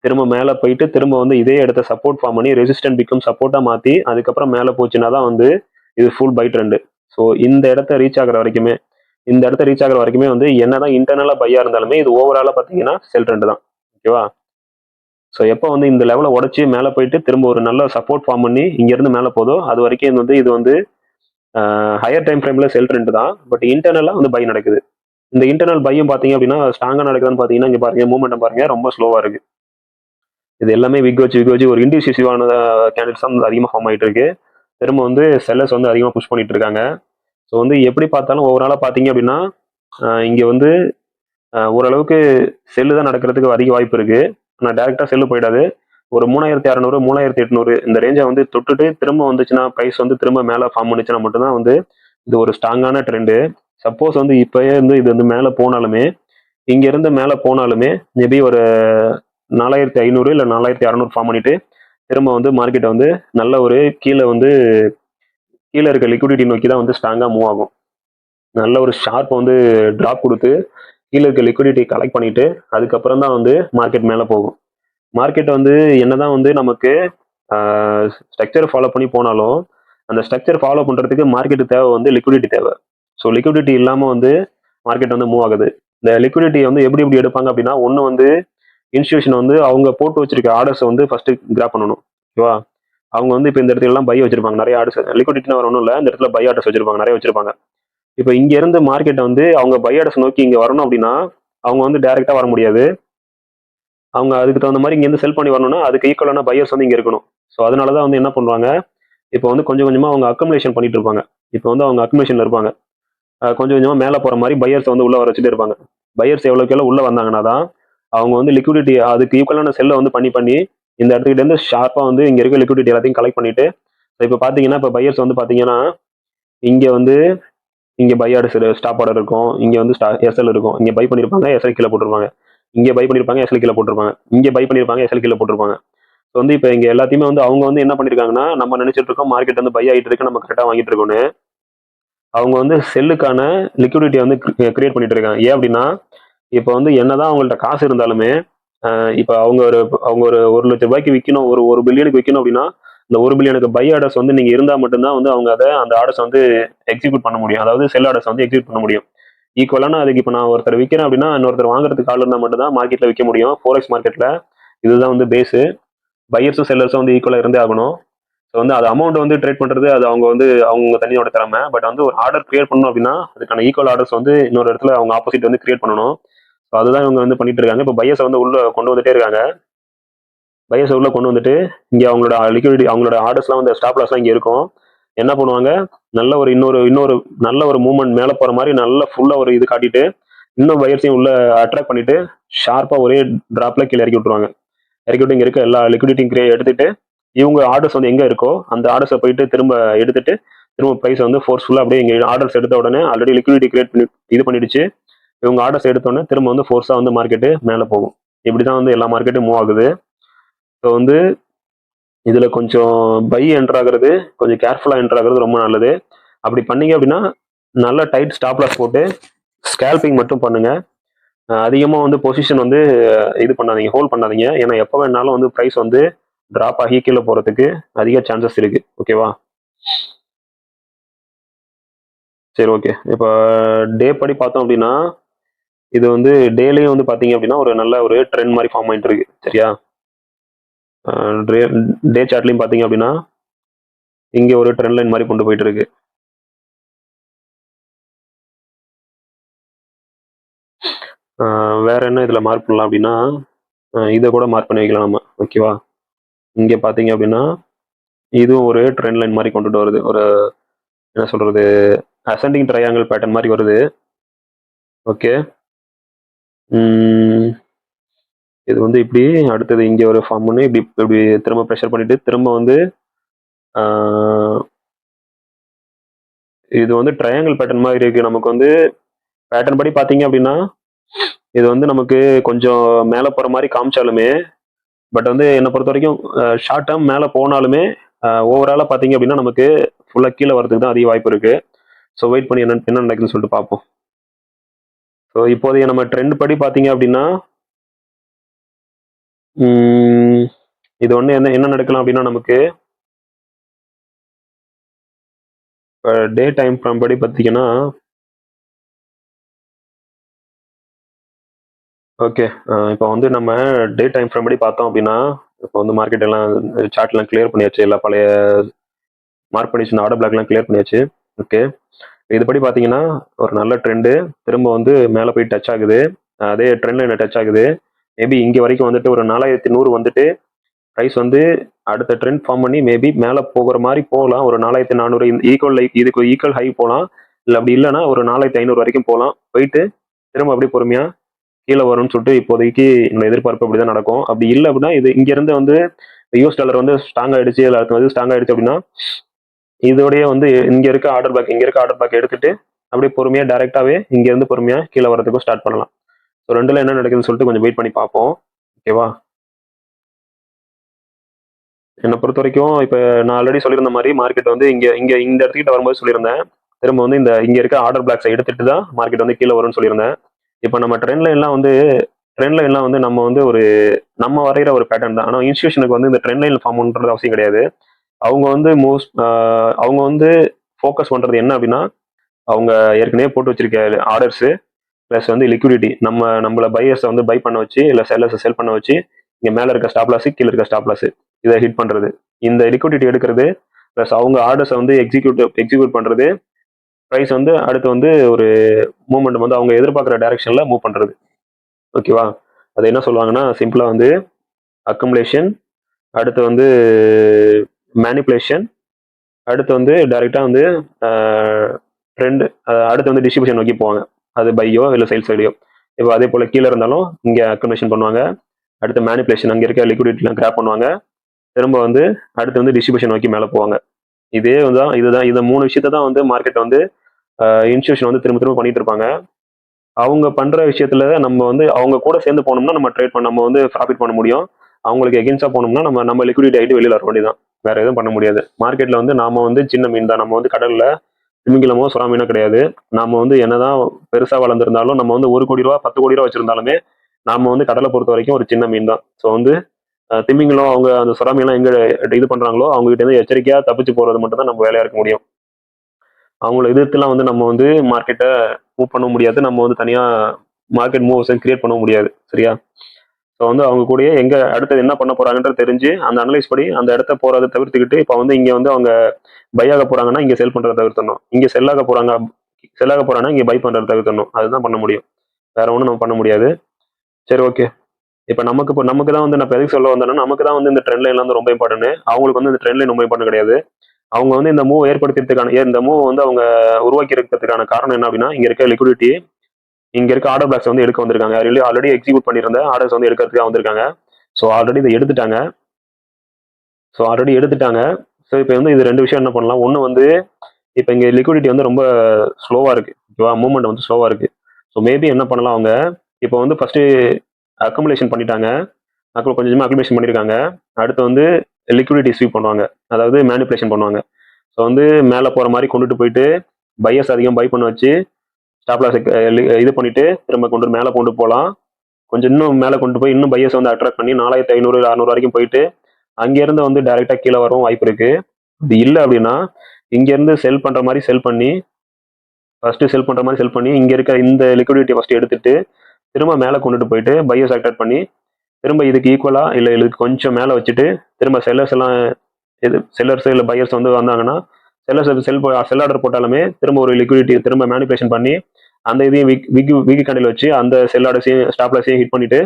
திரும்ப மேலே போயிட்டு திரும்ப வந்து இதே இடத்த சப்போர்ட் ஃபார்ம் பண்ணி ரெசிஸ்டன்ட் பிகம் சப்போர்ட்டா மாத்தி அதுக்கப்புறம் மேலே போச்சுன்னா தான் வந்து இது ஃபுல் பை ட்ரெண்டு. ஸோ இந்த இடத்த ரீச் ஆகுற வரைக்குமே வந்து என்னதான் இன்டர்னலா பையா இருந்தாலுமே இது ஓவராலா பாத்தீங்கன்னா செல் ட்ரெண்ட் தான். ஓகேவா? ஸோ எப்போ வந்து இந்த லெவலை உடச்சி மேலே போயிட்டு திரும்ப ஒரு நல்ல சப்போர்ட் ஃபார்ம் பண்ணி இங்கேருந்து மேலே போதோ அது வரைக்கும் வந்து இது வந்து ஹையர் டைம் ஃப்ரேம்ல செல் ட்ரெண்ட் தான். பட் இன்டர்னலாக வந்து பை நடக்குது. இந்த இன்டர்னல் பையும் பார்த்தீங்க அப்படின்னா ஸ்ட்ராங்காக நடக்குதுன்னு பார்த்தீங்கன்னா இங்கே பாருங்க மூவ்மெண்ட் பாருங்க ரொம்ப ஸ்லோவாக இருக்கு. இது எல்லாமே விக் வச்சு ஒரு இன்டிசிசிவான கேண்டில்ஸ் தான் அதிகமாக ஃபார்ம் ஆகிட்டு இருக்கு. திரும்ப வந்து செல்லர்ஸ் வந்து அதிகமாக புஷ் பண்ணிட்டு இருக்காங்க. ஸோ வந்து எப்படி பார்த்தாலும் ஓவராலாக பார்த்தீங்க அப்படின்னா இங்கே வந்து ஓரளவுக்கு செல்லு தான் நடக்கிறதுக்கு அதிக வாய்ப்பு இருக்கு. ஆனால் டேரெக்டாக செல்லு போயிடாது. ஒரு 3600 3800 இந்த ரேஞ்சை வந்து தொட்டுட்டு திரும்ப வந்துச்சுன்னா ப்ரைஸ் வந்து திரும்ப மேலே ஃபார்ம் பண்ணுச்சுன்னா மட்டும்தான் வந்து இது ஒரு ஸ்ட்ராங்கான ட்ரெண்டு. சப்போஸ் வந்து இப்போயே வந்து இது வந்து மேலே போனாலுமே இங்கேருந்து மேலே போனாலுமே மேபி ஒரு 4500 இல்லை 4600 ஃபார்ம் பண்ணிட்டு திரும்ப வந்து மார்க்கெட்டை வந்து நல்ல ஒரு கீழே இருக்க லிக்விடிட்டி நோக்கி தான் வந்து ஸ்ட்ராங்காக மூவ் ஆகும். நல்ல ஒரு ஷார்ப் வந்து ட்ராப் கொடுத்து கீழே இருக்க லிக்விடிட்டி கலெக்ட் பண்ணிட்டு அதுக்கப்புறம் தான் வந்து மார்க்கெட் மேலே போகும். மார்க்கெட் வந்து என்னதான் வந்து நமக்கு ஸ்ட்ரக்சர் ஃபாலோ பண்ணி போனாலும் அந்த ஸ்ட்ரக்சர் ஃபாலோ பண்ணுறதுக்கு மார்க்கெட்டு தேவை வந்து லிக்விடிட்டி தேவை. ஸோ லிக்விடிட்டி இல்லாமல் வந்து மார்க்கெட் வந்து மூவ் ஆகுது. இந்த லிக்விடிட்டி வந்து எப்படி எடுப்பாங்க அப்படின்னா ஒன்று வந்து இன்ஸ்டியூஷன் வந்து அவங்க போட்டு வச்சிருக்க ஆர்டர்ஸை வந்து ஃபர்ஸ்ட் கிராப் பண்ணணும். ஓகேவா? அவங்க வந்து இப்போ இந்த இடத்துல எல்லாம் பை வச்சிருப்பாங்க நிறைய ஆர்டர்ஸ். லிக்விடிட்டினா வரணும் இல்லை, இந்த இடத்துல பை ஆர்டர்ஸ் வச்சிருப்பாங்க, நிறைய வச்சிருப்பாங்க. இப்போ இங்க இருந்து மார்க்கெட்டை வந்து அவங்க பை ஆர்டர்ஸ் நோக்கி இங்க வரணும் அப்படின்னா அவங்க வந்து டைரக்டா வர முடியாது. அவங்க அதுக்கு தகுந்த மாதிரி இங்கேருந்து செல் பண்ணி வரணும்னா அதுக்கு ஈக்குவலான பையர்ஸ் வந்து இங்கே இருக்கணும். ஸோ அதனால தான் வந்து என்ன பண்ணுவாங்க, இப்போ வந்து கொஞ்சம் கொஞ்சமாக அவங்க அக்கமுலேஷன் பண்ணிட்டு இருப்பாங்க. இப்போ வந்து அவங்க அக்கமுலேஷன்ல இருப்பாங்க. கொஞ்சம் கொஞ்சமாக மேலே போகிற மாதிரி பையர்ஸ் வந்து உள்ள வர வச்சுட்டு இருப்பாங்க. பையர்ஸ் எவ்வளோக்கு எவ்வளோ உள்ள வந்தாங்கன்னா தான் அவங்க வந்து லிக்விடிட்டி அதுக்கு ஈக்குவலான செல்லை வந்து பண்ணி இந்த இடத்துக்கிட்ட இருந்து ஷார்ப்பாக வந்து இங்கே இருக்க லிக்விடிட்டி எல்லாத்தையும் கலெக்ட் பண்ணிட்டு இப்போ பார்த்தீங்கன்னா இப்போ பையர்ஸ் வந்து பார்த்தீங்கன்னா இங்கே வந்து இங்கே பை ஆர்டர் ஸ்டாப் ஆர்டர் இருக்கும், இங்கே வந்து எஸ்எல் இருக்கும். இங்கே பை பண்ணியிருப்பாங்க, எஸ்எல் கீழே போட்டுருப்பாங்க. இங்கே பை பண்ணியிருப்பாங்க, எஸ்எல் கீழே போட்டிருப்பாங்க. இங்கே பை பண்ணியிருப்பாங்க, எஸ்எல் கீழே போட்டிருப்பாங்க. ஸோ வந்து இப்போ இங்கே எல்லாத்தையுமே வந்து அவங்க வந்து என்ன பண்ணியிருக்காங்கன்னா நம்ம நினைச்சிட்டு இருக்கோம் மார்க்கெட் வந்து பை ஆகிட்டு இருக்கு நம்ம கரெக்டாக வாங்கிட்டு இருக்கோன்னு. அவங்க வந்து செல்லுக்கான லிக்விடிட்டியை வந்து கிரியேட் பண்ணிட்டு இருக்காங்க. ஏன் அப்படின்னா இப்போ வந்து என்னதான் அவங்கள்ட்ட காசு இருந்தாலுமே இப்போ அவங்க ஒரு 1,00,000 விற்கணும், ஒரு பில்லியனுக்கு விற்கணும் அப்படின்னா இந்த 1 பில்லியனுக்கு பை ஆர்டர்ஸ் வந்து நீங்க இருந்தா மட்டும்தான் வந்து அவங்க அந்த ஆர்டர்ஸ் வந்து எக்ஸிக்யூட் பண்ண முடியும். அதாவது செல் ஆர்டர்ஸ் வந்து எக்ஸிக்யூட் பண்ண முடியும். ஈக்குவலான அதுக்கு இப்போ நான் ஒருத்தர் விற்கிறேன் அப்படின்னா இன்னொருத்தர் வாங்குறதுக்கு ஆள் இருந்தால் மட்டும்தான் மார்க்கெட்ல விற்க முடியும். ஃபோரெக்ஸ் மார்க்கெட்ல இதுதான் வந்து பேஸு. பையர்ஸும் செல்லர்ஸும் வந்து ஈக்குவலாக இருந்தே ஆகணும். ஸோ வந்து அது அமௌண்ட் வந்து ட்ரேட் பண்ணுறது அது அவங்க வந்து அவங்க தனியோட திறமை. பட் வந்து ஒரு ஆர்டர் கிரியேட் பண்ணணும் அப்படின்னா அதுக்கான ஈக்குவல் ஆர்டர்ஸ் வந்து இன்னொரு இடத்துல அவங்க ஆப்போசிட் வந்து கிரியேட் பண்ணணும். ஸோ அதுதான் இவங்க வந்து பண்ணிட்டு இருக்காங்க. இப்போ பையர்ஸை வந்து உள்ள கொண்டு வந்துட்டே இருக்காங்க. பையர்ஸை உள்ள கொண்டு வந்துட்டு இங்கே அவங்களோட லிக்விடிட்டி அவங்களோட ஆர்டர்ஸ்லாம் வந்து ஸ்டாப் லாஸ்லாம் இங்கே இருக்கும். என்ன பண்ணுவாங்க, நல்ல ஒரு இன்னொரு நல்ல ஒரு மூவ்மெண்ட் மேலே போகிற மாதிரி நல்ல ஃபுல்லாக ஒரு இது காட்டிட்டு இன்னும் பையர்ஸையும் உள்ள அட்ராக்ட் பண்ணிட்டு ஷார்ப்பாக ஒரே டிராப்ல கீழே இறக்கி விட்டுருவாங்க. இறக்கி விட்டு இங்கே இருக்க எல்லா லிக்விடிட்டியும் எடுத்துட்டு இவங்க ஆர்டர்ஸ் வந்து எங்கே இருக்கோ அந்த ஆர்டர்ஸை போயிட்டு திரும்ப எடுத்துட்டு திரும்ப ப்ரைஸ் வந்து ஃபோர்ஸ்ஃபுல்லாக அப்படியே இங்கே ஆர்டர்ஸ் எடுத்த உடனே ஆல்ரெடி லிக்விடிட்டி கிரியேட் பண்ணி இது பண்ணிடுச்சு. இவங்க ஆர்டர்ஸ் எடுத்தோடனே திரும்ப வந்து ஃபோர்ஸாக வந்து மார்க்கெட்டு மேலே போகும். இப்படி தான் வந்து எல்லா மார்க்கெட்டும் மூவ் ஆகுது. ஸோ வந்து இதில் கொஞ்சம் பை என்டர் ஆகுறது கொஞ்சம் கேர்ஃபுல்லாக என்டர் ஆகுறது ரொம்ப நல்லது. அப்படி பண்ணீங்க அப்படின்னா நல்ல டைட் ஸ்டாப் லாஸ் போட்டு ஸ்கேல்பிங் மட்டும் பண்ணுங்க. அதிகமாக வந்து பொசிஷன் வந்து இது பண்ணாதீங்க, ஹோல்ட் பண்ணாதீங்க. ஏன்னா எப்போ வேணாலும் வந்து ப்ரைஸ் வந்து ட்ராப் ஆகி கீழே போகிறதுக்கு அதிக சான்சஸ் இருக்கு. ஓகேவா? சரி, ஓகே. இப்போ டே படி பார்த்தோம் அப்படின்னா இது வந்து டேலையும் வந்து பார்த்தீங்க அப்படின்னா ஒரு நல்ல ஒரு ட்ரெண்ட் மாதிரி ஃபார்ம் ஆகிட்டு இருக்கு. சரியா? டே சார்ட்லையும் பார்த்தீங்க அப்படின்னா இங்கே ஒரு ட்ரெண்ட் லைன் மாதிரி கொண்டு போயிட்டு இருக்கு. வேற என்ன இதில் மார்க் பண்ணலாம் அப்படின்னா இதை கூட மார்க் பண்ணி வைக்கலாம் நம்ம. ஓகேவா? இங்கே பார்த்தீங்க அப்படின்னா இதுவும் ஒரு ட்ரெண்ட் லைன் மாதிரி கொண்டுட்டு வருது. ஒரு என்ன சொல்றது, அசெண்டிங் ட்ரையாங்கிள் பேட்டர்ன் மாதிரி வருது. ஓகே. இது வந்து இப்படி அடுத்தது இங்கே ஒரு ஃபார்ம் பண்ணி இப்படி இப்படி திரும்ப ப்ரெஷர் பண்ணிட்டு திரும்ப வந்து இது வந்து ட்ரையாங்கிள் பேட்டர்ன் மாதிரி இருக்கு. நமக்கு வந்து பேட்டர்ன் படி பார்த்தீங்க அப்படின்னா இது வந்து நமக்கு கொஞ்சம் மேலே போகிற மாதிரி காமிச்சாலுமே பட் வந்து என்னை பொறுத்த வரைக்கும் ஷார்ட் டேர்ம் மேலே போனாலுமே ஓவராலாக பார்த்தீங்க அப்படின்னா நமக்கு ஃபுல்லாக கீழே வரதுக்கு தான் அதிக வாய்ப்பு இருக்கு. ஸோ வெயிட் பண்ணி என்ன நடக்குதுன்னு சொல்லிட்டு பார்ப்போம். ஸோ இப்போதைய நம்ம ட்ரெண்ட் படி பார்த்தீங்க அப்படின்னா இது ஒன்று என்ன நடக்கலாம் அப்படின்னா நமக்கு டே டைம் ஃப்ரம் படி பார்த்தீங்கன்னா ஓகே. இப்போ வந்து நம்ம டே டைம் ஃப்ரேம் படி பார்த்தோம் அப்படின்னா இப்போ வந்து மார்க்கெட் எல்லாம் சார்ட்லாம் கிளியர் பண்ணியாச்சு. எல்லா பழைய மார்க் பண்ணி வச்சு ஆர்டர் பிளாக்லாம் கிளியர் பண்ணியாச்சு. ஓகே. இதுபடி பார்த்தீங்கன்னா ஒரு நல்ல ட்ரெண்டு திரும்ப வந்து மேலே போய் டச் ஆகுது. அதே ட்ரெண்ட் லைனை டச் ஆகுது. மேபி இங்கே வரைக்கும் வந்துட்டு ஒரு 4100 வந்துட்டு ப்ரைஸ் வந்து அடுத்த ட்ரெண்ட் ஃபார்ம் பண்ணி மேபி மேலே போகிற மாதிரி போகலாம். ஒரு 4400 இதுக்கு ஈக்குவல் ஹை போகலாம். இல்லை அப்படி இல்லைன்னா ஒரு 4500 வரைக்கும் போகலாம். போயிட்டு திரும்ப அப்படியே பொறுமையாக கீழே வரும்னு சொல்லிட்டு இப்போதைக்கு என்னோட எதிர்பார்ப்பு அப்படிதான் நடக்கும். அப்படி இல்லை அப்படின்னா இது இங்கிருந்து வந்து யூஎஸ் டாலர் வந்து ஸ்ட்ராங் ஆயிடுச்சு, எல்லாருக்கும் வந்து ஸ்ட்ராங் ஆயிடுச்சு அப்படின்னா இதோடய வந்து இங்க இருக்க ஆர்டர் பேக் எடுத்துட்டு அப்படியே பொறுமையா டைரக்டாவே இங்க இருந்து பொறுமையா கீழே வரதுக்கும் ஸ்டார்ட் பண்ணலாம். ஸோ ரெண்டுல என்ன நடக்குதுன்னு சொல்லிட்டு கொஞ்சம் வெயிட் பண்ணி பார்ப்போம். ஓகேவா? என்னை பொறுத்த வரைக்கும் இப்போ நான் ஆல்ரெடி சொல்லியிருந்த மாதிரி மார்க்கெட் வந்து இங்க இங்க இந்த இடத்துக்கிட்ட வரும்போது சொல்லியிருந்தேன் திரும்ப வந்து இங்க இருக்க ஆர்டர் பிளாக்ஸை எடுத்துட்டு தான் மார்க்கெட் வந்து கீழே வரும்னு சொல்லியிருந்தேன். இப்போ நம்ம ட்ரெண்ட் லைன்லாம் வந்து நம்ம வந்து நம்ம வரைகிற ஒரு பேட்டர்ன் தான். ஆனால் இன்ஸ்டியூஷனுக்கு வந்து இந்த ட்ரெண்ட் லைன் ஃபார்ம் பண்ணுறது அவசியம் கிடையாது. அவங்க வந்து ஃபோக்கஸ் பண்றது என்ன அப்படின்னா அவங்க ஏற்கனவே போட்டு வச்சிருக்க ஆர்டர்ஸ் ப்ளஸ் வந்து லிக்விடிட்டி நம்மள பையர்ஸை வந்து பை பண்ண வச்சு இல்லை செல்லர்ஸை செல் பண்ண வச்சு இங்கே மேலே இருக்க ஸ்டாப் லாஸ் கீழே இருக்க ஸ்டாப் லாஸ் இதை ஹிட் பண்றது, இந்த லிக்விடிட்டி எடுக்கிறது ப்ளஸ் அவங்க ஆர்டர்ஸை வந்து எக்ஸிக்யூட் பண்றது, ப்ரைஸ் வந்து அடுத்து வந்து ஒரு மூவ்மெண்ட் வந்து அவங்க எதிர்பார்க்குற டைரக்ஷன்ல மூவ் பண்றது. ஓகேவா? அது என்ன சொல்லுவாங்கன்னா சிம்பிளா வந்து அக்குமுலேஷன், அடுத்து வந்து மேனிப்புலேஷன், அடுத்து வந்து டைரெக்டாக வந்து ட்ரெண்ட், அடுத்து வந்து டிஸ்ட்ரிபியூஷன் நோக்கி போவாங்க. அது பையோ இல்லை சேல்ஸ் சைடையோ. இப்போ அதே போல் கீழே இருந்தாலும் இங்கே அக்குமுலேஷன் பண்ணுவாங்க, அடுத்து மேனிப்புலேஷன் அங்கே இருக்க லிக்விடிட்டிலாம் கிராப் பண்ணுவாங்க, திரும்ப வந்து அடுத்து வந்து டிஸ்ட்ரிபியூஷன் நோக்கி மேலே போவாங்க. இதுதான் இந்த 3 விஷயத்தை தான் வந்து மார்க்கெட் வந்து இன்ஸ்டியூஷன் வந்து திரும்ப பண்ணிட்டு இருப்பாங்க. அவங்க பண்ற விஷயத்துல நம்ம வந்து அவங்க கூட சேர்ந்து போனோம்னா நம்ம வந்து ப்ராஃபிட் பண்ண முடியும். அவங்களுக்கு எகென்ஸ்டா போனோம்னா நம்ம லிக்விடிட்டி ஆகிட்டு வெளியில வர வேண்டியதான். வேற எதுவும் பண்ண முடியாது. மார்க்கெட்ல வந்து நாம வந்து சின்ன மீன் தான். நம்ம வந்து கடல்ல திமிங்கலமோ சுறாமீனோ கிடையாது. நாம வந்து என்னதான் பெருசா வளர்ந்துருந்தாலும் நம்ம வந்து 1 கோடி ரூபா 10 கோடி ரூபா வச்சிருந்தாலுமே நாம வந்து கடலை பொறுத்த வரைக்கும் ஒரு சின்ன மீன் தான். ஸோ வந்து திமிங்கலம் அவங்க அந்த சுறாமீன்லாம் எங்க இது பண்றாங்களோ அவங்க கிட்ட இருந்து எச்சரிக்கையா தப்பிச்சு போறது மட்டும் தான் நம்ம வேலையா இருக்க முடியும். அவங்கள எதிர்த்துலாம் வந்து நம்ம வந்து மார்க்கெட்டை மூவ் பண்ண முடியாது. நம்ம வந்து தனியா மார்க்கெட் மூவ்ஸ் கிரியேட் பண்ண முடியாது. சரியா? ஸோ வந்து அவங்க கூடயே எங்க அடுத்தது என்ன பண்ண போறாங்கன்றது தெரிஞ்சு அந்த அனலைஸ் படி அந்த இடத்த போறதை தவிர்த்துக்கிட்டு இப்போ வந்து இங்க வந்து அவங்க பை ஆக போறாங்கன்னா இங்க செல் பண்றதை தவிர்த்தணும். இங்க செல்லாக போறாங்கன்னா இங்க பை பண்றதை தவிர்த்தணும். அதுதான் பண்ண முடியும். வேற ஒன்றும் நம்ம பண்ண முடியாது. சரி, ஓகே. இப்போ நமக்கு தான் வந்து நான் எதுக்கு சொல்ல வந்தேன்னா நமக்கு தான் வந்து இந்த ட்ரெண்ட் லைன் வந்து ரொம்ப இம்பார்ட்டன்ட். அவங்களுக்கு வந்து இந்த ட்ரெண்ட் லைன் ரொம்ப இம்பார்ட்டன்ட் கிடையாது. அவங்க வந்து இந்த மூவ் ஏற்படுத்துறதுக்கான இந்த மூவ் வந்து அவங்க உருவாக்கி இருக்கிறதுக்கான காரணம் என்ன அப்படின்னா இங்க இருக்க லிக்விடிட்டி இங்க இருக்க ஆர்டர் பிளாக்ஸ் வந்து எடுக்க வந்திருக்காங்க. ஆல்ரெடி எக்ஸிக்யூட் பண்ணியிருந்த ஆர்டர்ஸ் வந்து எடுக்கிறதுக்காக வந்திருக்காங்க. ஸோ ஆல்ரெடி இதை எடுத்துட்டாங்க. ஸோ இப்போ வந்து இது 2 விஷயம் என்ன பண்ணலாம். ஒன்று வந்து இப்போ இங்கே லிக்விடிட்டி வந்து ரொம்ப ஸ்லோவாக இருக்கு. ஓகேவா? மூவ்மெண்ட் வந்து ஸ்லோவாக இருக்கு. ஸோ மேபி என்ன பண்ணலாம் அவங்க இப்போ வந்து ஃபர்ஸ்ட் அக்குமுலேஷன் பண்ணிட்டாங்க. கொஞ்சம் கொஞ்சமாக அக்குமுலேஷன் பண்ணியிருக்காங்க. அடுத்து வந்து லிக்விடிட்டி ஸ்வீப் பண்ணுவாங்க. அதாவது மேனிப்புலேஷன் பண்ணுவாங்க. ஸோ வந்து மேலே போகிற மாதிரி கொண்டுட்டு போயிட்டு பையர்ஸ் அதிகம் பை பண்ண வச்சு ஸ்டாப் லாஸ் இது பண்ணிட்டு திரும்ப கொண்டு மேலே கொண்டு போகலாம். கொஞ்சம் இன்னும் மேலே கொண்டு போய் இன்னும் பையர்ஸ் வந்து அட்ராக்ட் பண்ணி 4500 600 வரைக்கும் போயிட்டு அங்கேருந்து வந்து டைரெக்டாக கீழே வரவும் வாய்ப்பு இருக்கு. இது இல்லை அப்படின்னா இங்கேருந்து செல் பண்ணுற மாதிரி செல் பண்ணி இங்கே இருக்க இந்த லிக்விடிட்டி ஃபர்ஸ்ட் எடுத்துட்டு திரும்ப மேலே கொண்டுட்டு போயிட்டு பையர்ஸ் அட்ராக்ட் பண்ணி திரும்ப இதுக்கு ஈக்குவலா இல்லை இதுக்கு கொஞ்சம் மேலே வச்சுட்டு திரும்ப செல்லர்ஸ் எல்லாம் செல்லர்ஸ் இல்லை பையர்ஸ் வந்து வந்தாங்கன்னா செல் ஆர்டர் போட்டாலுமே திரும்ப ஒரு லிக்விடிட்டி திரும்ப மேனிபுலேஷன் பண்ணி அந்த இதையும் வீக் கேண்டில் வச்சு அந்த செல் ஆர்டர்ஸையும் ஸ்டாப் லாஸையும் ஹிட் பண்ணிட்டு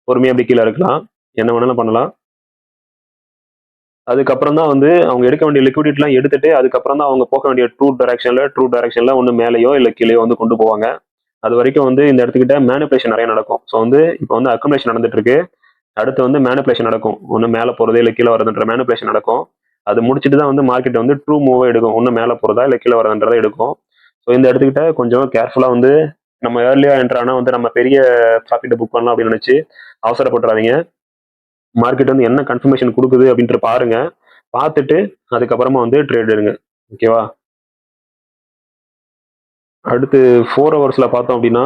பொறுமையாக அப்படி கீழே இருக்கலாம். என்ன வேணாலும் பண்ணலாம். அதுக்கப்புறம் தான் வந்து அவங்க எடுக்க வேண்டிய லிக்விடிட்டிலாம் எடுத்துட்டு அதுக்கப்புறம் தான் அவங்க போக வேண்டிய ட்ரூ டைரக்ஷன்ல ஒன்று மேலேயோ இல்லை கீழேயோ வந்து கொண்டு போவாங்க. அது வரைக்கும் வந்து இந்த இடத்துக்கிட்ட மேனிபுலேஷன் நிறைய நடக்கும். ஸோ வந்து இப்போ வந்து அக்குமுலேஷன் நடந்துட்டு இருக்கு. அடுத்து வந்து மேனிபுலேஷன் நடக்கும். ஒன்று மேலே போறது இல்லை கீழே வரதுன்ற மேனிபுலேஷன் நடக்கும். அது முடிச்சுட்டு தான் வந்து மார்க்கெட் வந்து ட்ரூ மூவ் எடுக்கும். ஒன்று மேலே போறதா இல்லை கீழே வரதுன்றதை எடுக்கும். ஸோ இந்த இடத்துக்கிட்ட கொஞ்சம் கேர்ஃபுல்லாக வந்து நம்ம ஏர்லியா என்ட்ரானா வந்து நம்ம பெரிய ப்ராஃபிட்டை புக் பண்ணலாம் அப்படின்னு நினைச்சு அவசரப்பட்டுறாதீங்க. மார்க்கெட் வந்து என்ன கன்ஃபர்மேஷன் கொடுக்குது அப்படின்ற பாருங்க. பார்த்துட்டு அதுக்கப்புறமா வந்து ட்ரேட் எடுங்க. ஓகேவா? அடுத்து 4 ஹவர்ஸ்ல பார்த்தோம் அப்படின்னா